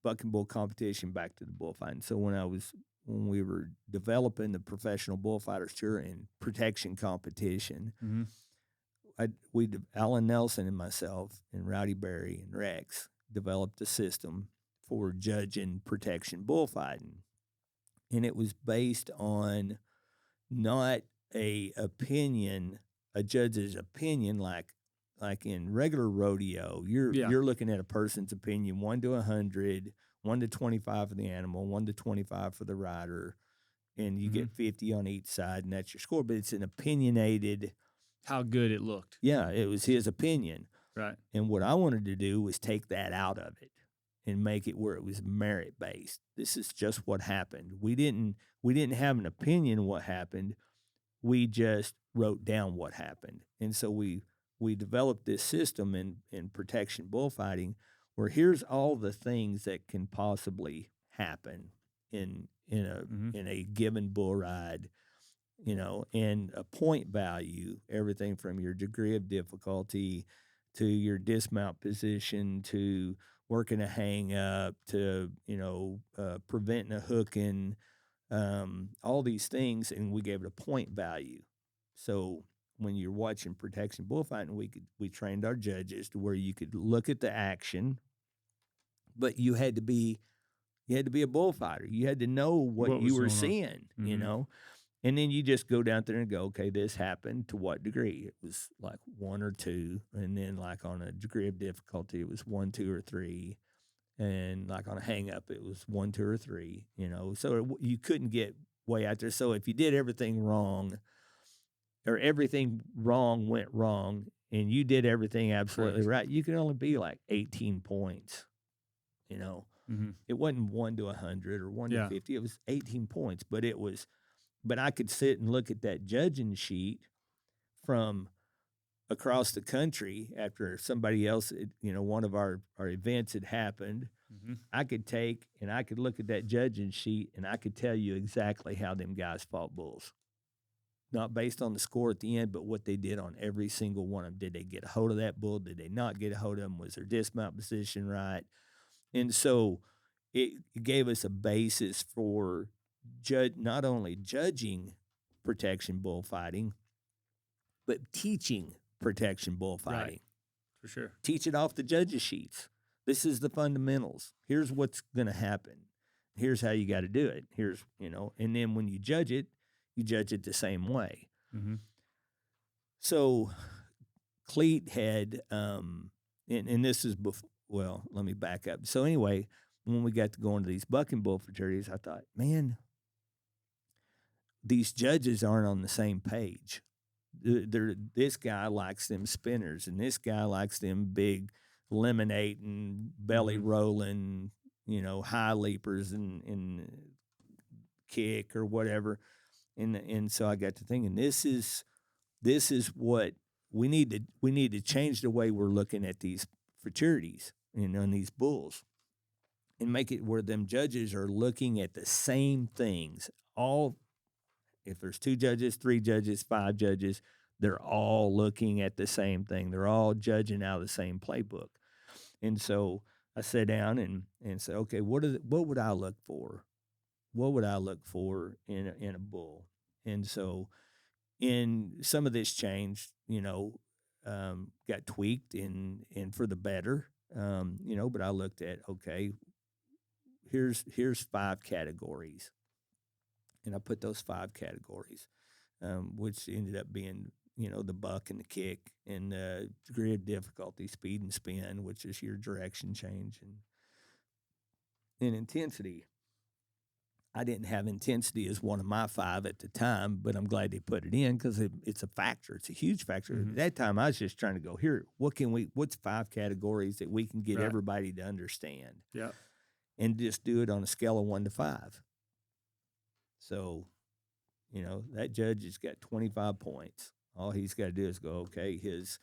bucking bull competition back to the bullfighting. So when we were developing the professional bullfighters tour and protection competition, Alan Nelson and myself and Rowdy Berry and Rex developed a system for judging protection bullfighting, and it was based on not a judge's opinion like in regular rodeo. You're looking at a person's opinion, 1 to 100, 1 to 25 for the animal, 1 to 25 for the rider, and you get 50 on each side, and that's your score. But it's an opinionated. How good it looked. Yeah, it was his opinion. Right. And what I wanted to do was take that out of it and make it where it was merit based. This is just what happened. We didn't have an opinion what happened. we just wrote down what happened. And so we developed this system in protection bullfighting where here's all the things that can possibly happen in a given bull ride, you know, and a point value, everything from your degree of difficulty to your dismount position to working a hang up to, you know, preventing a hooking, all these things, and we gave it a point value. So when you're watching protection bullfighting, we trained our judges to where you could look at the action, but you had to be a bullfighter. You had to know what you were seeing, you know. And then you just go down there and go, okay, this happened to what degree? It was like 1 or 2, and then like on a degree of difficulty, it was 1, 2, or 3. And like on a hang up, it was 1, 2, or 3, you know. So you couldn't get way out there. So if you did everything wrong, or everything wrong went wrong, and you did everything absolutely right, you could only be like 18 points, you know. It wasn't 1 to 100 or 1 to 50. It was 18 points, but I could sit and look at that judging sheet from across the country after somebody else, you know, one of our events had happened. I could take and I could look at that judging sheet and I could tell you exactly how them guys fought bulls. Not based on the score at the end, but what they did on every single one of them. Did they get a hold of that bull? Did they not get a hold of them? Was their dismount position right? And so it gave us a basis for not only judging protection bullfighting, but teaching protection bullfighting. Right. For sure. Teach it off the judges' sheets. This is the fundamentals. Here's what's going to happen. Here's how you got to do it. Here's, you know, and then when you judge it the same way. So Cleat had, and this is well, let me back up. So anyway, when we got to go into these bucking bull fraternities, I thought, man, these judges aren't on the same page. This guy likes them spinners, and this guy likes them big lemonade and belly rolling, you know, high leapers and kick or whatever. And so I got to thinking, this is what we need to change the way we're looking at these fraternities, you know, and these bulls, and make it where them judges are looking at the same things. All, if there's 2 judges, 3 judges, 5 judges, they're all looking at the same thing. They're all judging out of the same playbook. And so I sat down and said, okay, what would I look for? What would I look for in a bull? And so in some of this changed, you know, got tweaked and for the better, you know, but I looked at, okay, here's 5 categories. And I put those 5 categories, which ended up being, you know, the buck and the kick and the degree of difficulty, speed and spin, which is your direction change, and intensity. I didn't have intensity as one of my 5 at the time, but I'm glad they put it in because it's a factor. It's a huge factor. At that time, I was just trying to go, here, what's 5 categories that we can get everybody to understand? Yeah. And just do it on a scale of 1 to 5. So, you know, that judge has got 25 points. All he's got to do is go, okay, his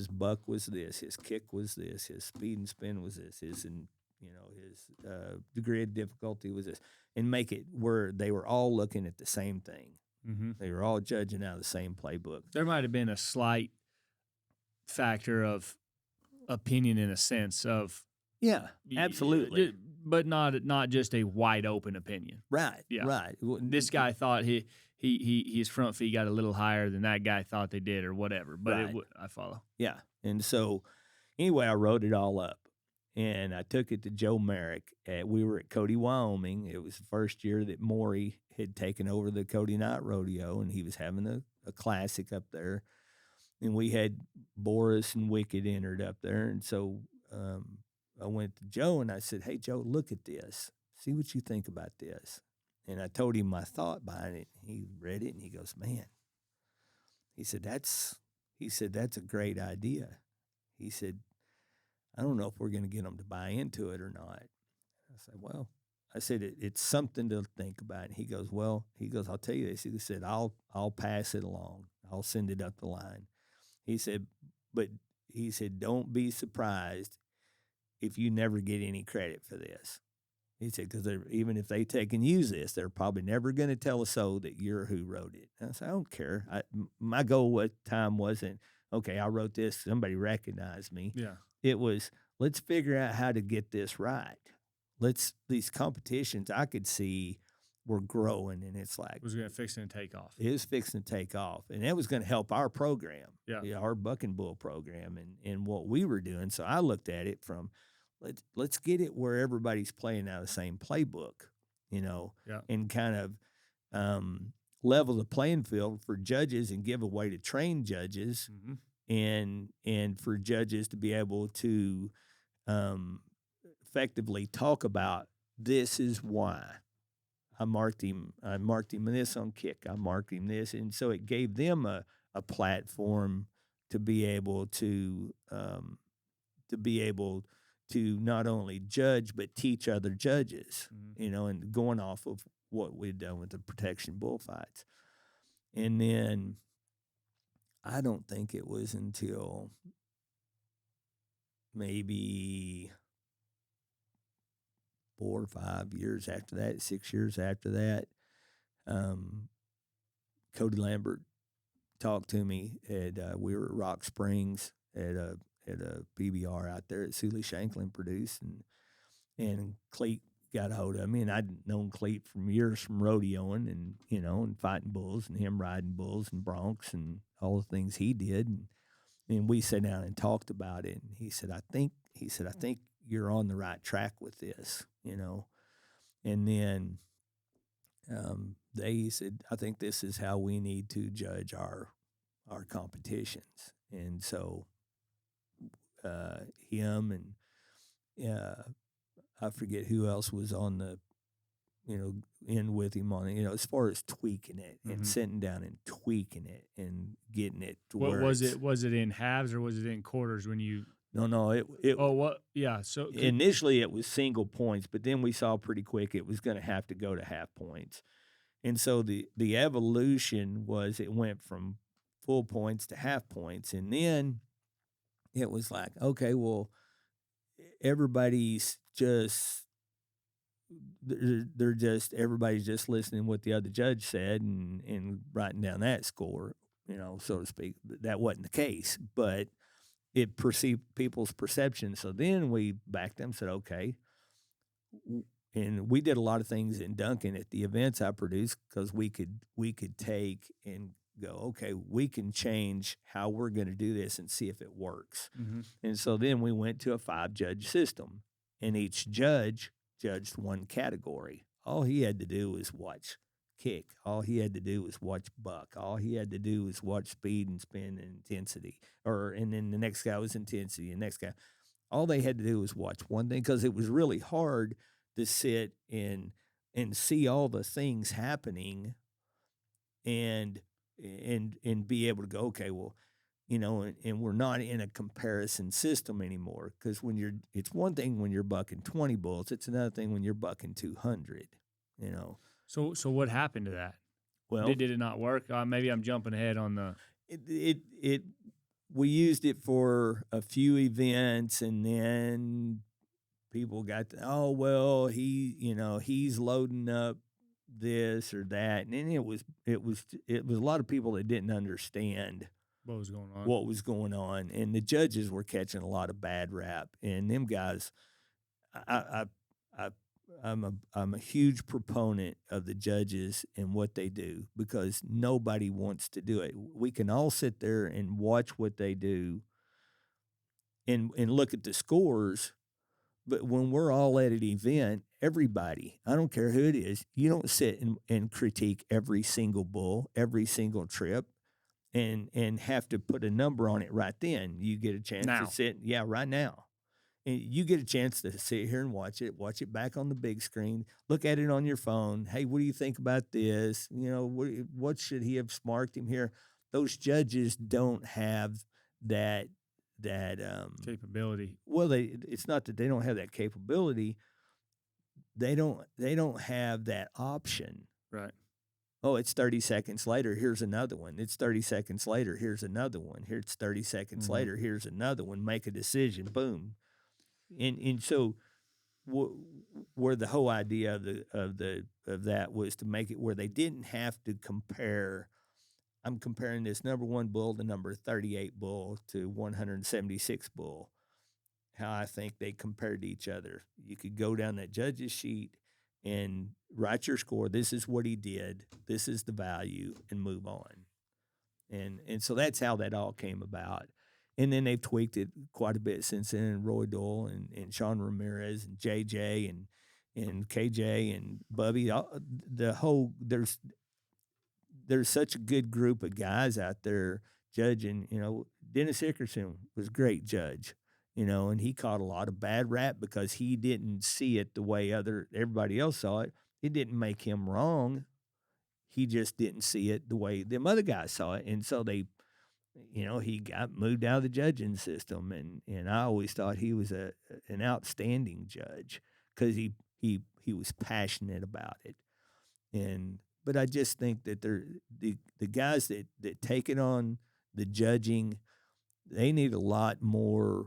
buck was this, his kick was this, his speed and spin was this, his degree of difficulty was this, and make it where they were all looking at the same thing. They were all judging out of the same playbook. There might have been a slight factor of opinion in a sense of, yeah, absolutely, but not just a wide open opinion. Right. Yeah. Right. This guy thought his front feet got a little higher than that guy thought they did, or whatever. But I follow. Yeah. And so, anyway, I wrote it all up, and I took it to Joe Merrick. We were at Cody, Wyoming. It was the first year that Maury had taken over the Cody Night Rodeo, and he was having a classic up there. And we had Boris and Wicked entered up there, and so I went to Joe and I said, "Hey, Joe, look at this. See what you think about this." And I told him my thought behind it. He read it and he goes, "Man," he said, that's a great idea. He said, "I don't know if we're going to get them to buy into it or not." I said, "Well," I said, it's something to think about. And he goes, well, I'll tell you this. He said, I'll pass it along. I'll send it up the line. He said, but he said, don't be surprised if you never get any credit for this. He said, because even if they take and use this, they're probably never going to tell a soul that you're who wrote it. And I said, I don't care. My goal at the time wasn't, okay, I wrote this, somebody recognized me. Yeah. It was, let's figure out how to get this right. These competitions I could see were growing, and it's like, It was going to fix and take off. it was fixing to take off, and that was going to help our program, Yeah. our buck and bull program, and what we were doing. So I looked at it from, let's get it where everybody's playing out of the same playbook, and kind of level the playing field for judges and give a way to train judges, and for judges to be able to effectively talk about, this is why I marked him this on kick, I marked him this, and so it gave them a platform to be able to not only judge but teach other judges, and going off of what we'd done with the protection bullfights. And then I don't think it was until maybe 4 or 5 years after that, 6 years after that, Cody Lambert talked to me at we were at Rock Springs at a PBR out there that Sully Shanklin produced, and Cleet got a hold of me, and I'd known Cleet from years from rodeoing and fighting bulls and him riding bulls and broncs and all the things he did, and we sat down and talked about it, and he said, I think you're on the right track with this, and then they said, I think this is how we need to judge our competitions. And so him and I forget who else was on the, in with him on it, as far as tweaking it and sitting down and tweaking it and getting it to What where was it? Was it in halves or was it in quarters when you? No, it. Oh, what? Yeah. So initially it was single points, but then we saw pretty quick it was going to have to go to half points. And so the evolution was it went from full points to half points. And then it was like, okay, well, everybody's just everybody's just listening to what the other judge said and writing down that score, so to speak. That wasn't the case, but it perceived people's perception. So then we backed them, said, okay. And we did a lot of things in Duncan at the events I produced because we could take and go, okay, we can change how we're going to do this and see if it works. And so then we went to a 5-judge system, and each judge judged one category. All he had to do was watch kick. All he had to do was watch buck. All he had to do was watch speed and spin and intensity. And then the next guy was intensity. And next guy, all they had to do was watch one thing, because it was really hard to sit and see all the things happening and be able to go, okay, well, and we're not in a comparison system anymore, because it's one thing when you're bucking 20 bulls, it's another thing when you're bucking 200, So what happened to that? Well, did it not work? Maybe I'm jumping ahead on the. We used it for a few events, and then people got oh well, he's loading up this or that, and then it was a lot of people that didn't understand what was going on, and the judges were catching a lot of bad rap, and them guys, I'm a huge proponent of the judges and what they do, because nobody wants to do it. We can all sit there and watch what they do and look at the scores, but when we're all at an event, everybody, I don't care who it is, you don't sit and critique every single bull, every single trip, and have to put a number on it right then. You get a chance to sit, right now. And you get a chance to sit here and watch it back on the big screen, look at it on your phone. Hey, what do you think about this? What should he have marked him here? Those judges don't have that capability. Well, it's not that they don't have that capability. they don't have that option. Right. Oh, it's 30 seconds later, here's another one. It's 30 seconds later, here's another one. Here it's 30 seconds later, here's another one. Make a decision, boom. And so where the whole idea of that was to make it where they didn't have to compare. I'm comparing this number 1 bull to number 38 bull to 176 bull. How I think they compared to each other. You could go down that judge's sheet and write your score. This is what he did. This is the value, and move on. And so that's how that all came about. And then they've tweaked it quite a bit since then. And Roy Doyle and Sean Ramirez and JJ and KJ and Bubby. The whole there's such a good group of guys out there judging. Dennis Hickerson was a great judge. And he caught a lot of bad rap because he didn't see it the way everybody else saw it. It didn't make him wrong. He just didn't see it the way them other guys saw it. And so he got moved out of the judging system. And I always thought he was an outstanding judge because he was passionate about it. But I just think that the guys that take it on the judging, they need a lot more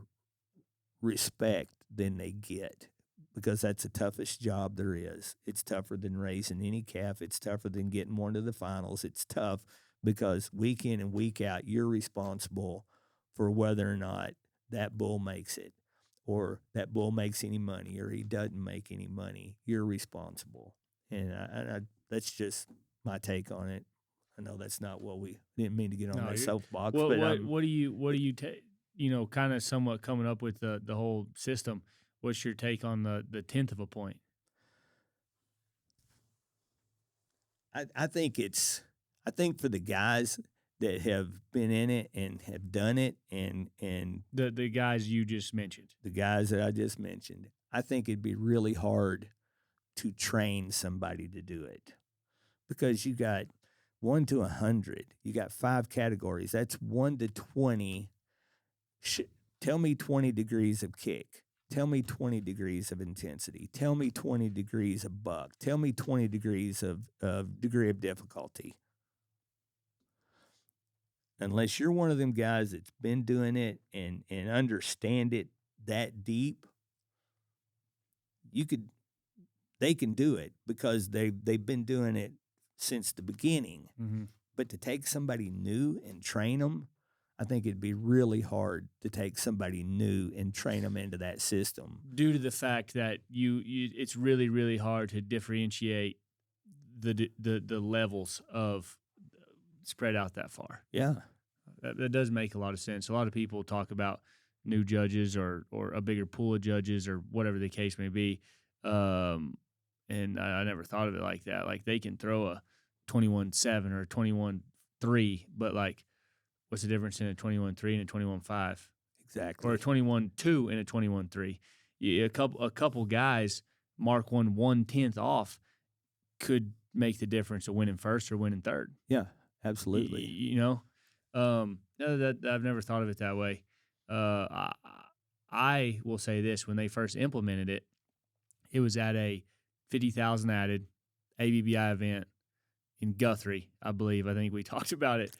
respect than they get, because that's the toughest job there is. It's tougher than raising any calf. It's tougher than getting one to the finals. It's tough because week in and week out, you're responsible for whether or not that bull makes it, or that bull makes any money, or he doesn't make any money. You're responsible. And I that's just my take on it. I know that's not what we didn't mean to get on that soapbox. Well, but what do you take? Kind of somewhat coming up with the whole system. What's your take on the 10th of a point? I think for the guys that have been in it and have done it, and the guys you just mentioned, the guys that I just mentioned, I think it'd be really hard to train somebody to do it, because you got 1 to 100. You got 5 categories. That's 1 to 20. Tell me 20 degrees of kick. Tell me 20 degrees of intensity. Tell me 20 degrees of buck. Tell me 20 degrees of degree of difficulty. Unless you're one of them guys that's been doing it and understand it that deep, they can do it because they've been doing it since the beginning. Mm-hmm. But to take somebody new and train them, I think it'd be really hard to take somebody new and train them into that system. Due to the fact that it's really, really hard to differentiate the levels of spread out that far. Yeah. That does make a lot of sense. A lot of people talk about new judges or a bigger pool of judges or whatever the case may be. And I never thought of it like that. Like, they can throw a 21-7 or a 21-3, but like, what's the difference in a 21-3 and a 21-5? Exactly. Or a 21-2 and a 21-3. A couple guys mark 1/10 off could make the difference of winning first or winning third. Yeah, absolutely. That I've never thought of it that way. I will say this: when they first implemented it, it was at a 50,000 added ABBI event in Guthrie, I believe. I think we talked about it.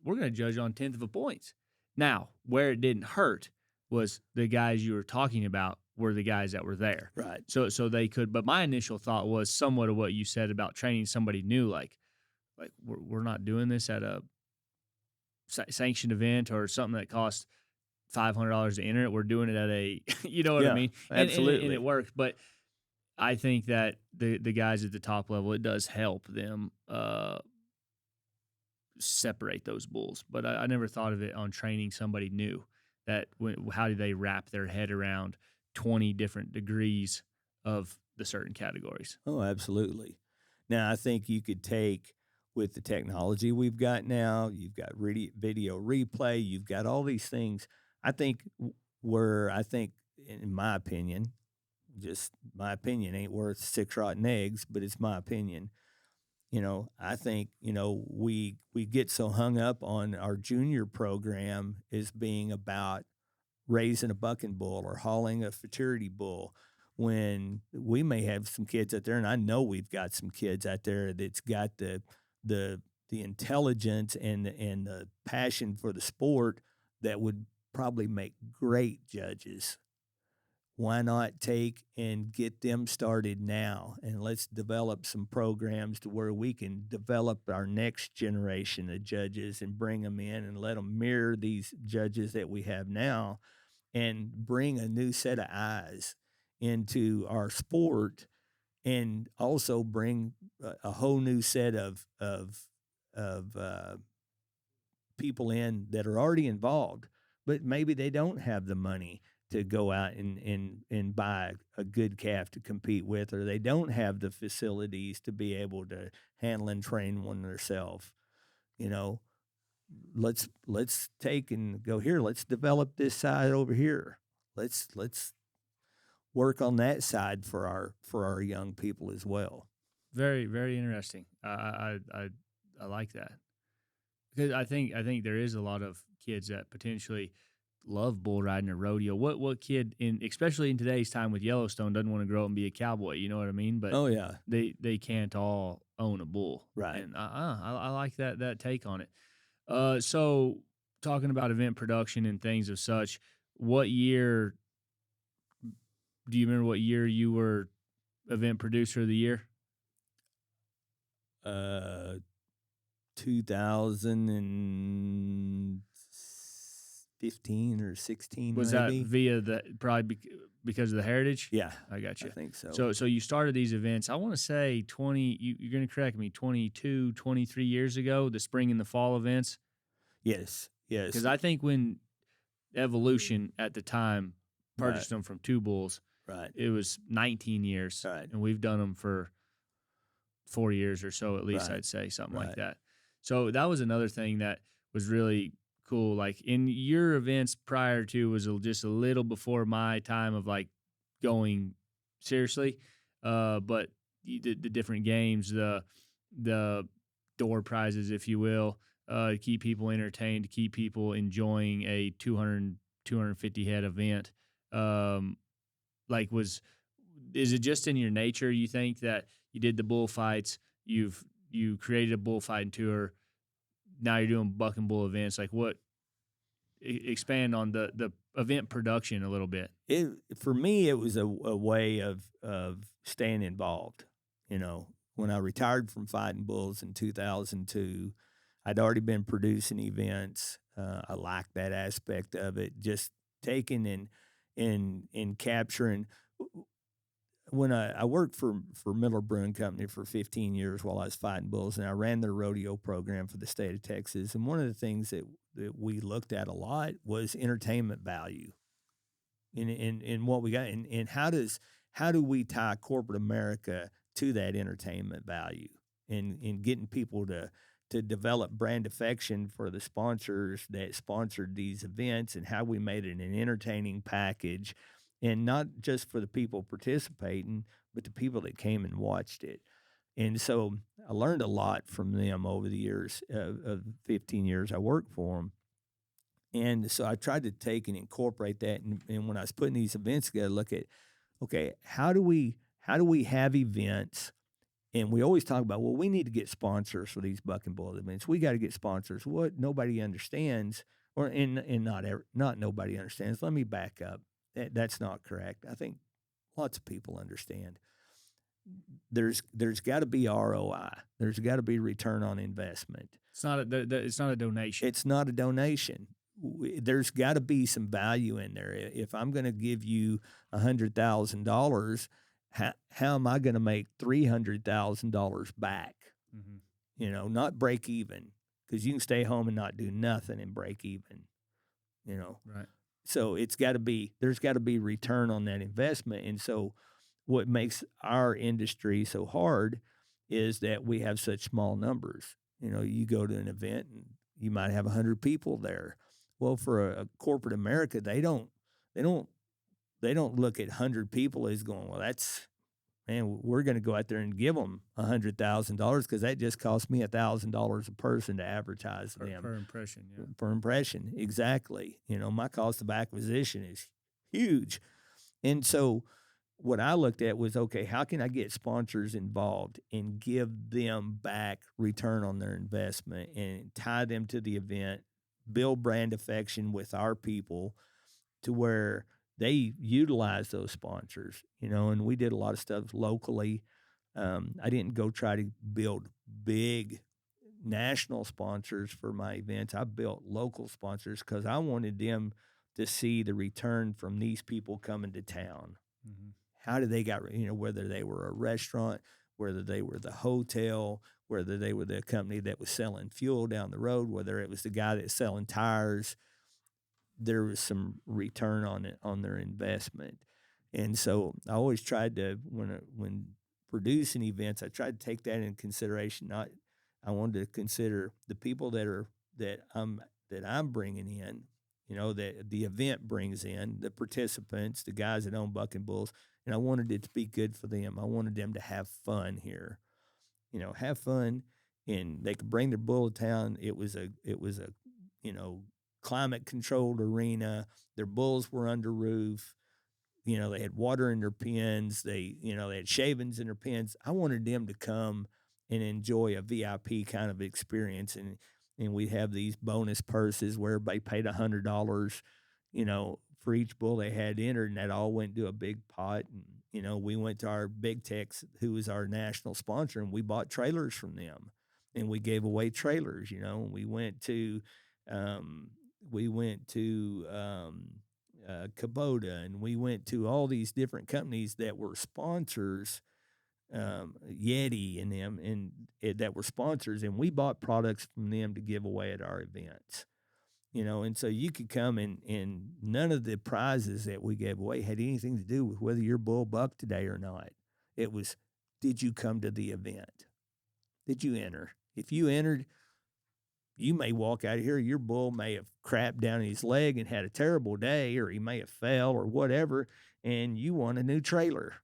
We're going to judge on 10th of a points. Now, where it didn't hurt was the guys you were talking about were the guys that were there. Right. So they could, but my initial thought was somewhat of what you said about training somebody new. Like we're not doing this at a sanctioned event or something that costs $500 to enter it. We're doing it at a, you know what I mean? Absolutely. And it worked. But I think that the guys at the top level, it does help them separate those bulls. But I never thought of it on training somebody new. How do they wrap their head around 20 different degrees of the certain categories? Oh, absolutely. Now, I think you could take, with the technology we've got now, you've got video replay, you've got all these things. I think in my opinion, just my opinion, ain't worth 6 rotten eggs, but it's my opinion. I think, we get so hung up on our junior program as being about raising a bucking bull or hauling a futurity bull, when we may have some kids out there, and I know we've got some kids out there that's got the intelligence and the passion for the sport that would probably make great judges. Why not take and get them started now? And let's develop some programs to where we can develop our next generation of judges and bring them in and let them mirror these judges that we have now and bring a new set of eyes into our sport, and also bring a whole new set of people in that are already involved, but maybe they don't have the money to go out and buy a good calf to compete with, or they don't have the facilities to be able to handle and train one themselves. You know, let's take and go here. Let's develop this side over here. Let's work on that side for our young people as well. Very, very interesting. I like that, because I think there is a lot of kids that potentially love bull riding or rodeo. What kid, especially in today's time with Yellowstone, doesn't want to grow up and be a cowboy? You know what I mean? But Oh yeah, they can't all own a bull, right. And I like that take on it. So talking about event production and things of such, what year do you remember? What year you were event producer of the year? 2015 or 16, Was maybe. that via because of the heritage? Yeah, I got you. I think so. So you started these events, I want to say 20, you're going to correct me, 22, 23 years ago, the spring and the fall events. Yes. Because I think when Evolution at the time purchased them from Two Bulls, right, it was 19 years, right, and we've done them for 4 years or so, at least. Right. I'd say something Right. like that. So that was another thing that was really cool. Like in your events prior to was just a little before my time of like going seriously, but the different games, the door prizes, if you will, to keep people entertained, to keep people enjoying a 250 head event. Is it just in your nature, you think, that you did the bullfights, you created a bullfighting tour, now you're doing buck and bull events? Like, what, expand on the event production a little bit. For me, it was a way of staying involved. You know, when I retired from fighting bulls in 2002, I'd already been producing events. I liked that aspect of it, just taking and capturing. When I worked for Miller Brewing Company for 15 years while I was fighting bulls, and I ran their rodeo program for the state of Texas. And one of the things that we looked at a lot was entertainment value in what we got, and how do we tie corporate America to that entertainment value, and getting people to develop brand affection for the sponsors that sponsored these events, and how we made it an entertaining package, and not just for the people participating, but the people that came and watched it. And so I learned a lot from them over the years of 15 years I worked for them. And so I tried to take and incorporate that. And when I was putting these events together, look at, okay, how do we have events? And we always talk about, well, we need to get sponsors for these buck and bull events. We got to get sponsors. What nobody understands, not nobody understands. Let me back up. That's not correct. I think lots of people understand. There's got to be ROI. There's got to be return on investment. It's not a donation. It's not a donation. There's got to be some value in there. If I'm going to give you $100,000, how am I going to make $300,000 back? Mm-hmm. You know, not break even, because you can stay home and not do nothing and break even. You know, right. So there's got to be return on that investment. And so what makes our industry so hard is that we have such small numbers. You know, you go to an event and you might have 100 people there. Well, for a corporate America, they don't look at 100 people as going, well, we're going to go out there and give them $100,000 because that just cost me $1,000 a person to advertise them. Per impression, yeah. Per impression, exactly. You know, my cost of acquisition is huge. And so what I looked at was, okay, how can I get sponsors involved and give them back return on their investment and tie them to the event, build brand affection with our people to where they utilize those sponsors, and we did a lot of stuff locally. I didn't go try to build big national sponsors for my events. I built local sponsors because I wanted them to see the return from these people coming to town. Mm-hmm. How did they got, whether they were a restaurant, whether they were the hotel, whether they were the company that was selling fuel down the road, whether it was the guy that's selling tires, there was some return on it, on their investment. And so I always tried to, when producing events, I tried to take that into consideration. I wanted to consider the people that I'm bringing in, that the event brings in, the participants, the guys that own Bucking Bulls, and I wanted it to be good for them. I wanted them to have fun here, have fun, and they could bring their bull to town. It was a climate controlled arena. Their bulls were under roof. They had water in their pens. They had shavings in their pens. I wanted them to come and enjoy a VIP kind of experience. And we'd have these bonus purses where everybody paid $100, for each bull they had entered, and that all went to a big pot. And, we went to our Big Tex, who was our national sponsor, and we bought trailers from them. And we gave away trailers, We went to Kubota, and we went to all these different companies that were sponsors, Yeti and them, and that were sponsors, and we bought products from them to give away at our events. And so you could come and none of the prizes that we gave away had anything to do with whether your bull bucked today or not. It was, did you come to the event? Did you enter? If you entered, you may walk out of here, your bull may have crapped down his leg and had a terrible day, or he may have fell or whatever, and you won a new trailer.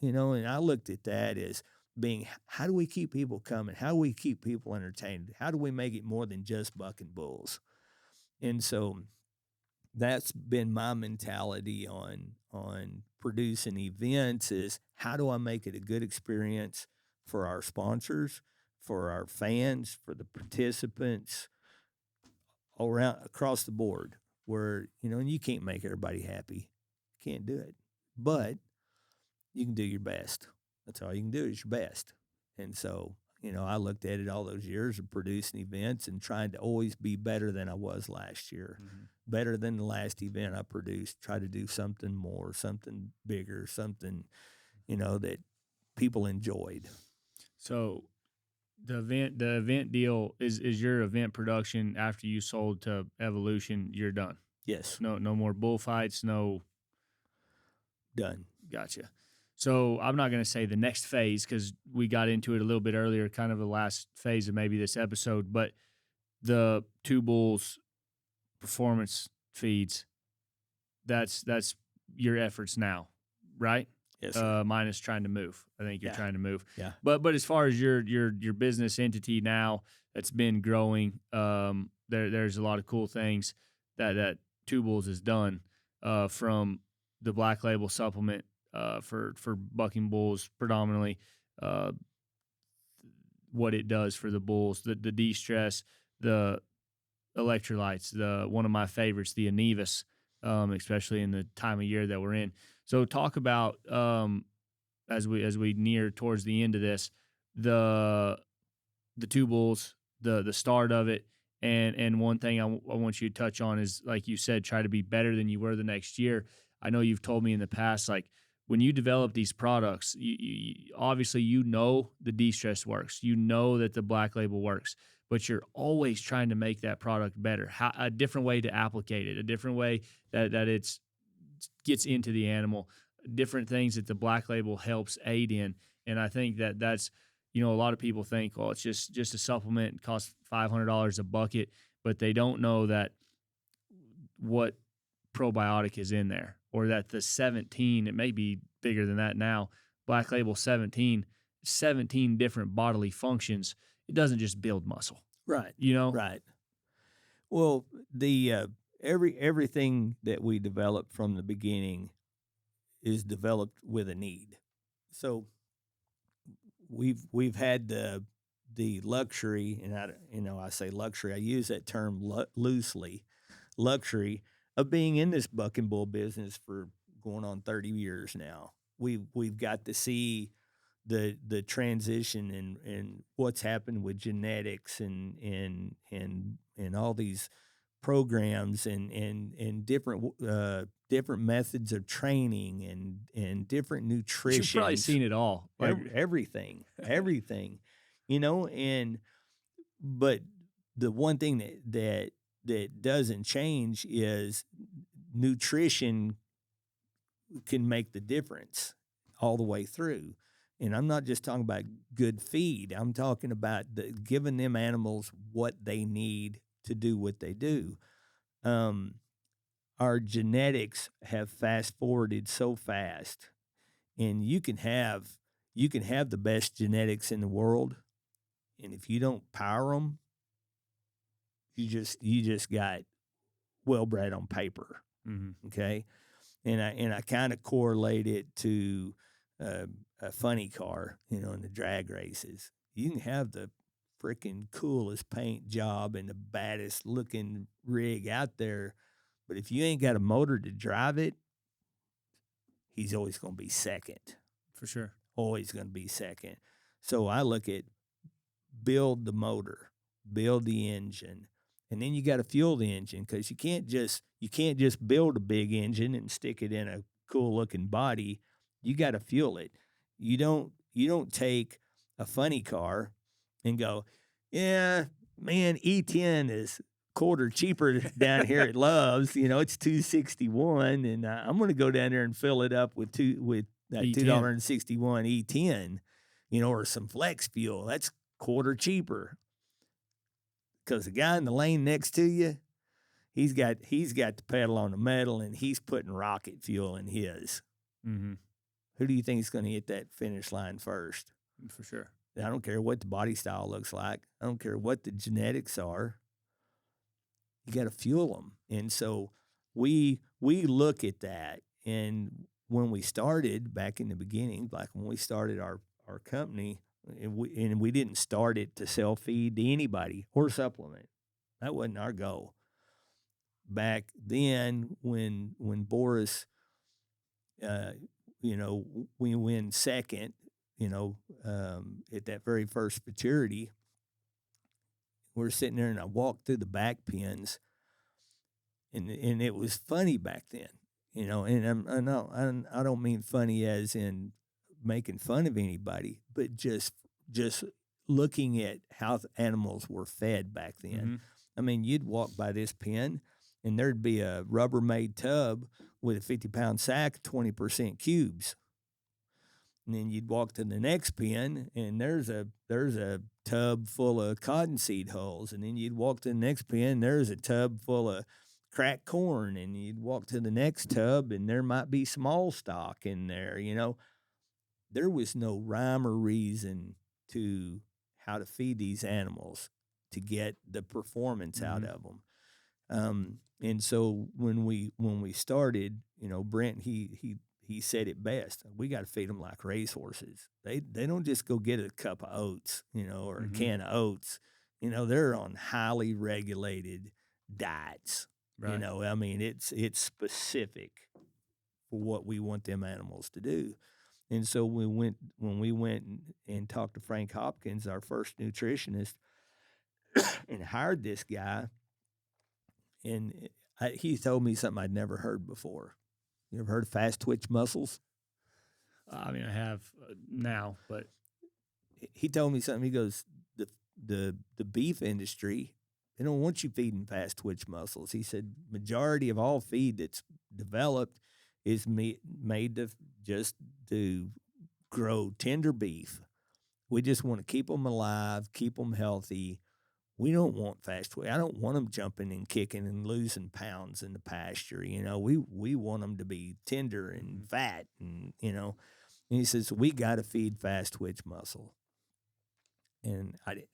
And I looked at that as being, how do we keep people coming? How do we keep people entertained? How do we make it more than just bucking bulls? And so that's been my mentality on producing events, is how do I make it a good experience for our sponsors, for our fans, for the participants, all around across the board, where, and you can't make everybody happy. You can't do it. But you can do your best. That's all you can do, is your best. And so, I looked at it all those years of producing events and trying to always be better than I was last year, better than the last event I produced, try to do something more, something bigger, something, that people enjoyed. So the event deal is your event production after you sold to Evolution, you're done. Yes. No more bullfights, no. Done. Gotcha. So I'm not going to say the next phase, because we got into it a little bit earlier, kind of the last phase of maybe this episode, but the TwoBulls Performance Feeds, that's your efforts now, right? Yes. Minus trying to move. I think you're trying to move. Yeah. But as far as your business entity now that's been growing, there's a lot of cool things that TwoBulls has done, from the Black Label supplement for bucking bulls predominantly, what it does for the bulls, the de-stress, the electrolytes, one of my favorites, the Anivas, especially in the time of year that we're in. So talk about, as we near towards the end of this, the TwoBulls, the start of it, and one thing I want you to touch on is, like you said, try to be better than you were the next year. I know you've told me in the past, like, when you develop these products, you obviously the de-stress works, that the Black Label works, but you're always trying to make that product better. A different way to applicate it, a different way that it gets into the animal, different things that the Black Label helps aid in. And I think that's, a lot of people think, oh, it's just a supplement, it costs $500 a bucket, but they don't know that what probiotic is in there, or that the 17, it may be bigger than that now, Black Label 17 different bodily functions. It doesn't just build muscle. Right. Right. Well, the everything that we developed from the beginning is developed with a need. So we've had the luxury, and I say luxury. I use that term loosely, luxury of being in this buck and bull business for going on 30 years now. We've got to see the transition and what's happened with genetics and all these programs and different methods of training and different You've probably nutrition, seen it all. Like, everything, everything, and but the one thing that doesn't change is nutrition can make the difference all the way through. And I'm not just talking about good feed. I'm talking about giving them animals what they need to do what they do. Our genetics have fast forwarded so fast, and you can have the best genetics in the world, and if you don't power them, you just got well bred on paper. mm-hmm. Okay, and I kind of correlate it to a funny car, in the drag races. You can have the freaking coolest paint job and the baddest looking rig out there, but if you ain't got a motor to drive it, he's always going to be second. For sure. Always going to be second. So I look at build the motor, build the engine, and then you got to fuel the engine, because you can't just build a big engine and stick it in a cool looking body. You got to fuel it. You don't take a funny car and go, yeah, man, E10 is quarter cheaper down here at Love's. It's $2.61, and I'm going to go down there and fill it up with that $2.61 E10, or some flex fuel. That's quarter cheaper. Because the guy in the lane next to you, he's got the pedal on the metal, and he's putting rocket fuel in his. Mm-hmm. Who do you think is going to hit that finish line first? For sure. I don't care what the body style looks like. I don't care what the genetics are. You got to fuel them. And so we look at that. And when we started back in the beginning, like when we started our company, and we didn't start it to sell feed to anybody or supplement. That wasn't our goal. Back then, when Boris, we win second, at that very first maturity, we're sitting there, and I walked through the back pens, and it was funny back then, and I don't mean funny as in making fun of anybody, but just looking at how animals were fed back then. Mm-hmm. I mean, you'd walk by this pen, and there'd be a Rubbermaid tub with a 50-pound sack, 20% cubes. And then you'd walk to the next pen, and there's a tub full of cottonseed hulls. And then you'd walk to the next pen, there's a tub full of cracked corn. And you'd walk to the next tub, and there might be small stock in there. There was no rhyme or reason to how to feed these animals to get the performance out of them. And so when we started, Brent, he said it best. We got to feed them like racehorses. They don't just go get a cup of oats, or a can of oats. They're on highly regulated diets. Right. I mean, it's specific for what we want them animals to do. And so when we went and talked to Frank Hopkins, our first nutritionist, and hired this guy, and he told me something I'd never heard before. You ever heard of fast twitch muscles? I mean, I have now, but he told me something. He goes, the beef industry, they don't want you feeding fast twitch muscles. He said, majority of all feed that's developed is made to grow tender beef. We just want to keep them alive, keep them healthy. We don't want fast twitch. I don't want them jumping and kicking and losing pounds in the pasture. We want them to be tender and fat, and And he says, we got to feed fast twitch muscle. And I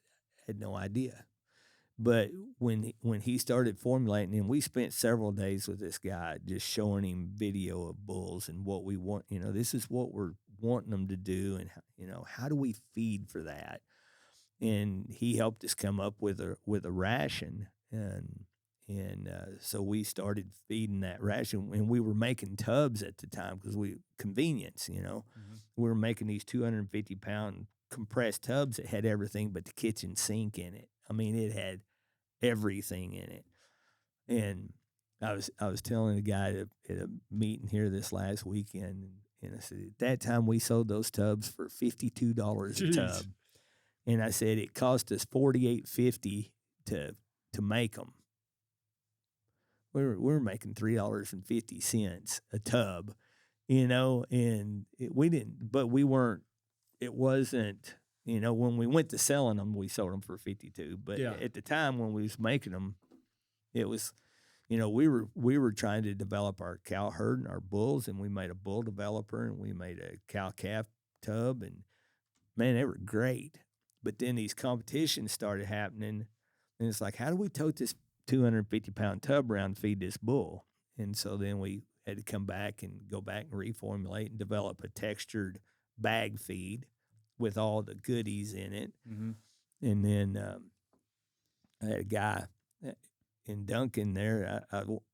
had no idea. But when he started formulating, and we spent several days with this guy just showing him video of bulls and what we want, this is what we're wanting them to do, and how do we feed for that? And he helped us come up with a ration, and so we started feeding that ration, and we were making tubs at the time because convenience, Mm-hmm. we were making these 250-pound compressed tubs that had everything but the kitchen sink in it. I mean, it had everything in it. And I was telling a guy at a meeting here this last weekend, and I said at that time we sold those tubs for $52 a Jeez. tub, and I said it cost us $48.50 to make them. We were making $3.50 a tub, and we didn't, but we weren't. It wasn't. When we went to selling them, we sold them for 52. But Yeah. at the time when we was making them, it was, we were trying to develop our cow herd and our bulls, and we made a bull developer, and we made a cow calf tub, and man, they were great. But then these competitions started happening, and it's like, how do we tote this 250-pound tub around and feed this bull? And so then we had to come back and go back and reformulate and develop a textured bag feed with all the goodies in it. Mm-hmm. And then I had a guy in Duncan there,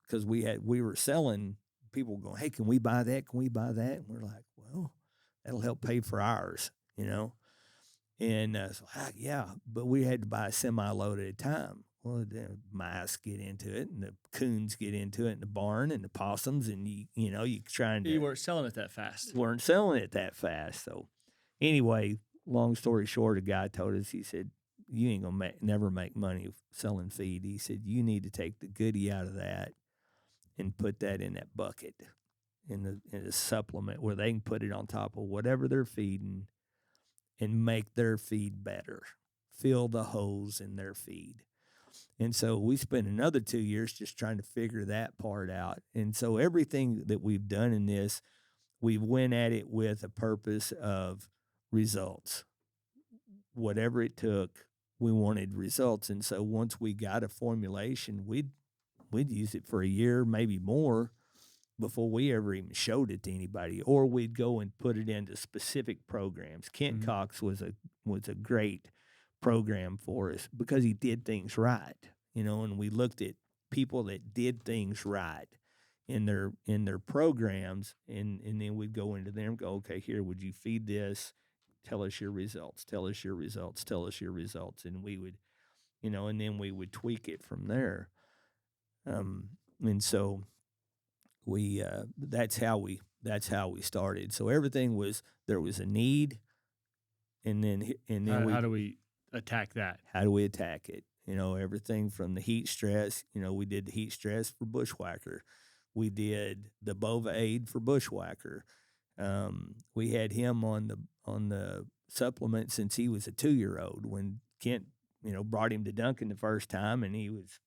because we were selling, people going, hey, can we buy that? Can we buy that? And we're like, well, that'll help pay for ours, And so, yeah, but we had to buy a semi-load at a time. Well, the mice get into it, and the coons get into it in the barn, and the possums, and you trying to. You weren't selling it that fast. Weren't selling it that fast. So anyway, long story short, a guy told us, he said, you ain't gonna never make money selling feed. He said, you need to take the goodie out of that and put that in that bucket in the supplement where they can put it on top of whatever they're feeding and make their feed better, fill the holes in their feed. And so we spent another 2 years just trying to figure that part out. And so everything that we've done in this, we went at it with a purpose of results. Whatever it took, we wanted results. And so once we got a formulation, we'd use it for a year, maybe more, before we ever even showed it to anybody, or we'd go and put it into specific programs. Kent Cox was a great program for us because he did things right, and we looked at people that did things right in their programs, and then we'd go into them and go, okay, here, would you feed this? Tell us your results. Tell us your results. Tell us your results, and we would, and then we would tweak it from there. And so we that's how we started. So everything was, there was a need, and then How do we attack that? How do we attack it? Everything from the heat stress. We did the heat stress for bushwhacker. We did the bova aid for bushwhacker. We had him on the supplement since he was a 2-year-old. When Kent, brought him to Duncan the first time, and he was,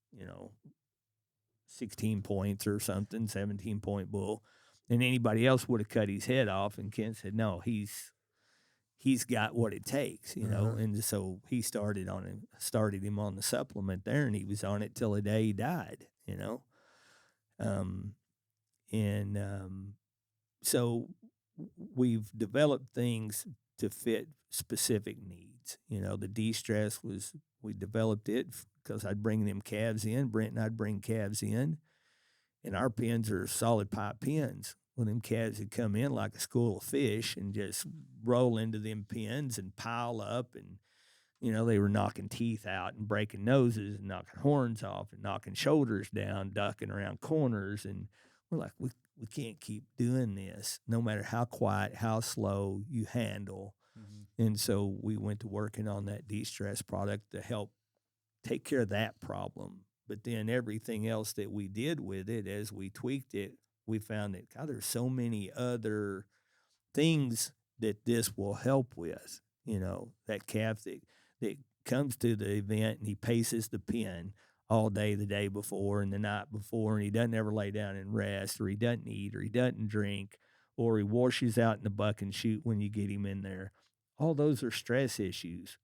16 points or something, 17-point bull, and anybody else would have cut his head off. And Kent said, no, he's got what it takes, And so he started him on the supplement there, and he was on it till the day he died, So we've developed things to fit specific needs. The de-stress we developed it because I'd bring them calves in. Brent and I'd bring calves in, and our pens are solid pipe pens. Well, them calves would come in like a school of fish and just roll into them pens and pile up, and they were knocking teeth out and breaking noses and knocking horns off and knocking shoulders down, ducking around corners, and we're like, we can't keep doing this, no matter how quiet, how slow you handle. Mm-hmm. And so we went to working on that de-stress product to help take care of that problem. But then everything else that we did with it, as we tweaked it, we found that, God, there's so many other things that this will help with. That calf that comes to the event and he paces the pen all day the day before and the night before, and he doesn't ever lay down and rest, or he doesn't eat, or he doesn't drink, or he washes out in the buck and shoot when you get him in there. All those are stress issues.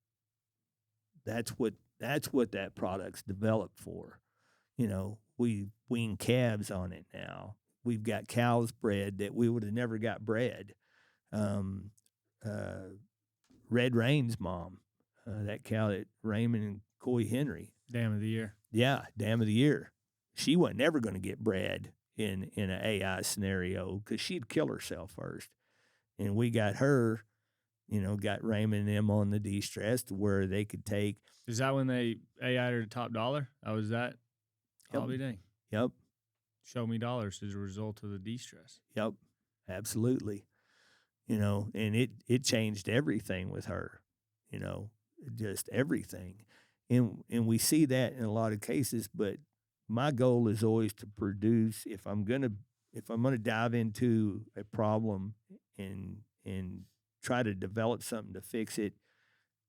That's what That's what that product's developed for. We wean calves on it now. We've got cows bred that we would have never got bred. Um, Red Rain's mom, that cow that Raymond and Coy Henry. Dam of the year. Yeah, dam of the year. She wasn't ever going to get bred in an AI scenario because she'd kill herself first. And we got her, got Raymond and them on the de-stress to where they could take. Is that when they AI'd her to top dollar? Oh, was that? Yep. I'll be dang. Yep. Show me dollars as a result of the de-stress. Yep. Absolutely. And it changed everything with her, just everything. And we see that in a lot of cases, but my goal is always to produce, if I'm gonna dive into a problem and try to develop something to fix it,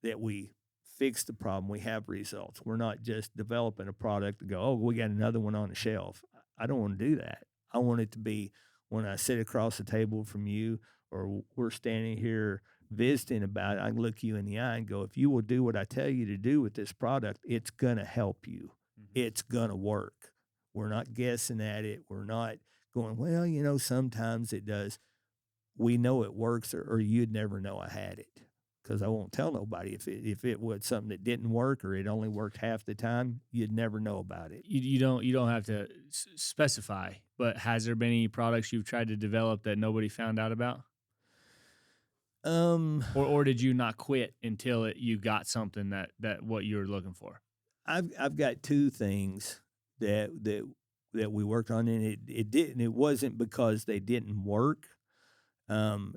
that we fix the problem, we have results. We're not just developing a product to go, oh, we got another one on the shelf. I don't want to do that. I want it to be when I sit across the table from you, or we're standing here visiting about it, I can look you in the eye and go, if you will do what I tell you to do with this product, it's going to help you. Mm-hmm. It's going to work. We're not guessing at it. We're not going, well, sometimes it does. We know it works, or you'd never know I had it, because I won't tell nobody. If it was something that didn't work, or it only worked half the time, you'd never know about it. You don't have to specify, but has there been any products you've tried to develop that nobody found out about? Or did you not quit until you got something that what you were looking for? I've got two things that we worked on, and it wasn't because they didn't work.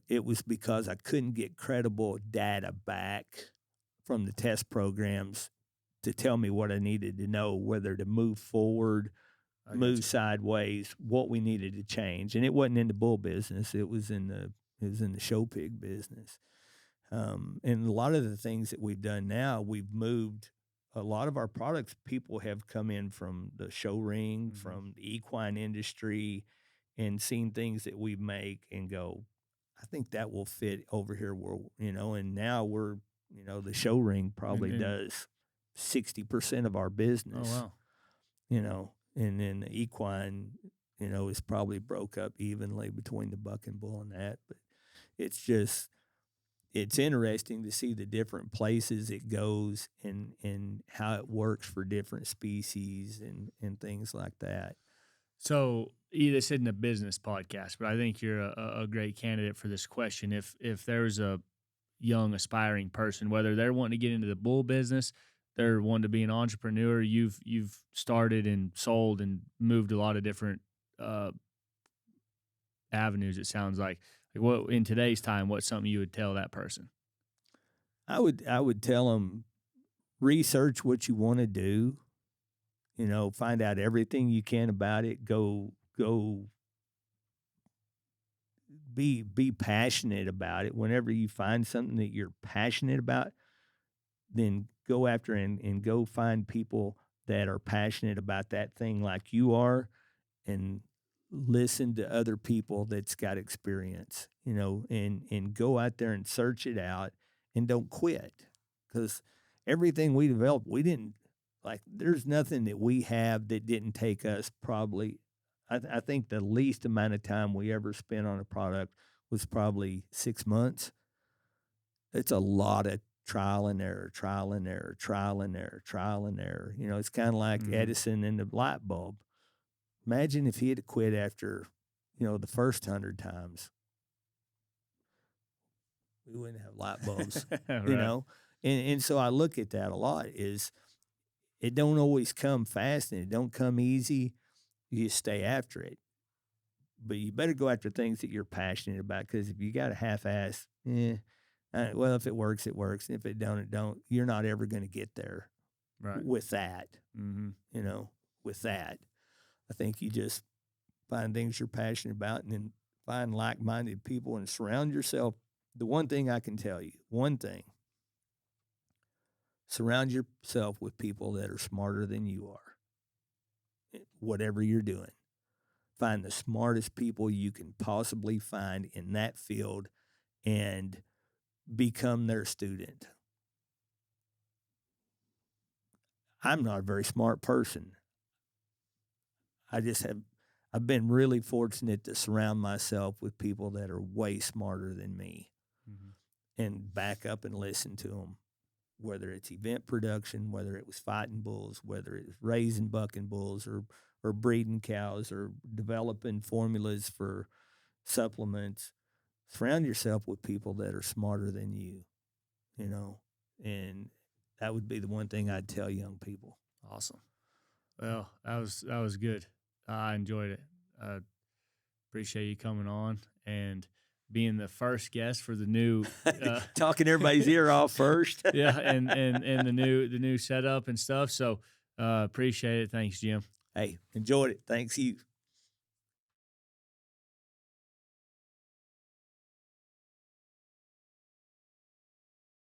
It was because I couldn't get credible data back from the test programs to tell me what I needed to know, whether to move forward, move sideways, what we needed to change. And it wasn't in the bull business. It was in the show pig business. And a lot of the things that we've done now, we've moved a lot of our products. People have come in from the show ring, mm-hmm. from the equine industry, and seen things that we make and go, I think that will fit over here. And now we're, the show ring probably does 60% of our business. Oh, wow. And then the equine, is probably broke up evenly between the buck and bull and that. But it's interesting to see the different places it goes and how it works for different species and things like that. So this isn't a business podcast, but I think you're a great candidate for this question. If there's a young aspiring person, whether they're wanting to get into the bull business, they're wanting to be an entrepreneur, you've started and sold and moved a lot of different avenues, it sounds like. What in today's time, what's something you would tell that person? I would tell them, research what you want to do. Find out everything you can about it. Go be passionate about it. Whenever you find something that you're passionate about, then go after and go find people that are passionate about that thing like you are, and listen to other people that's got experience, and go out there and search it out, and don't quit, because everything we developed, we didn't, there's nothing that we have that didn't take us probably, I think the least amount of time we ever spent on a product was probably 6 months. It's a lot of trial and error. It's kind of like mm-hmm. Edison and the light bulb. Imagine if he had quit after, the first 100 times. We wouldn't have light bulbs, right. And so I look at that a lot, is it don't always come fast and it don't come easy. You just stay after it. But you better go after things that you're passionate about, because if you got a half-ass, well, if it works, it works. And if it don't, it don't. You're not ever going to get there with that, mm-hmm. With that. I think you just find things you're passionate about, and then find like-minded people and surround yourself. The one thing I can tell you, surround yourself with people that are smarter than you are, whatever you're doing. Find the smartest people you can possibly find in that field and become their student. I'm not a very smart person. I've been really fortunate to surround myself with people that are way smarter than me and back up and listen to them, whether it's event production, whether it was fighting bulls, whether it was raising bucking bulls or breeding cows or developing formulas for supplements. Surround yourself with people that are smarter than you, and that would be the one thing I'd tell young people. Awesome. Well, that was good. I enjoyed it. I appreciate you coming on and being the first guest for the new talking everybody's ear off first. Yeah, and the new setup and stuff. So appreciate it. Thanks, Jim. Hey, enjoyed it. Thanks you.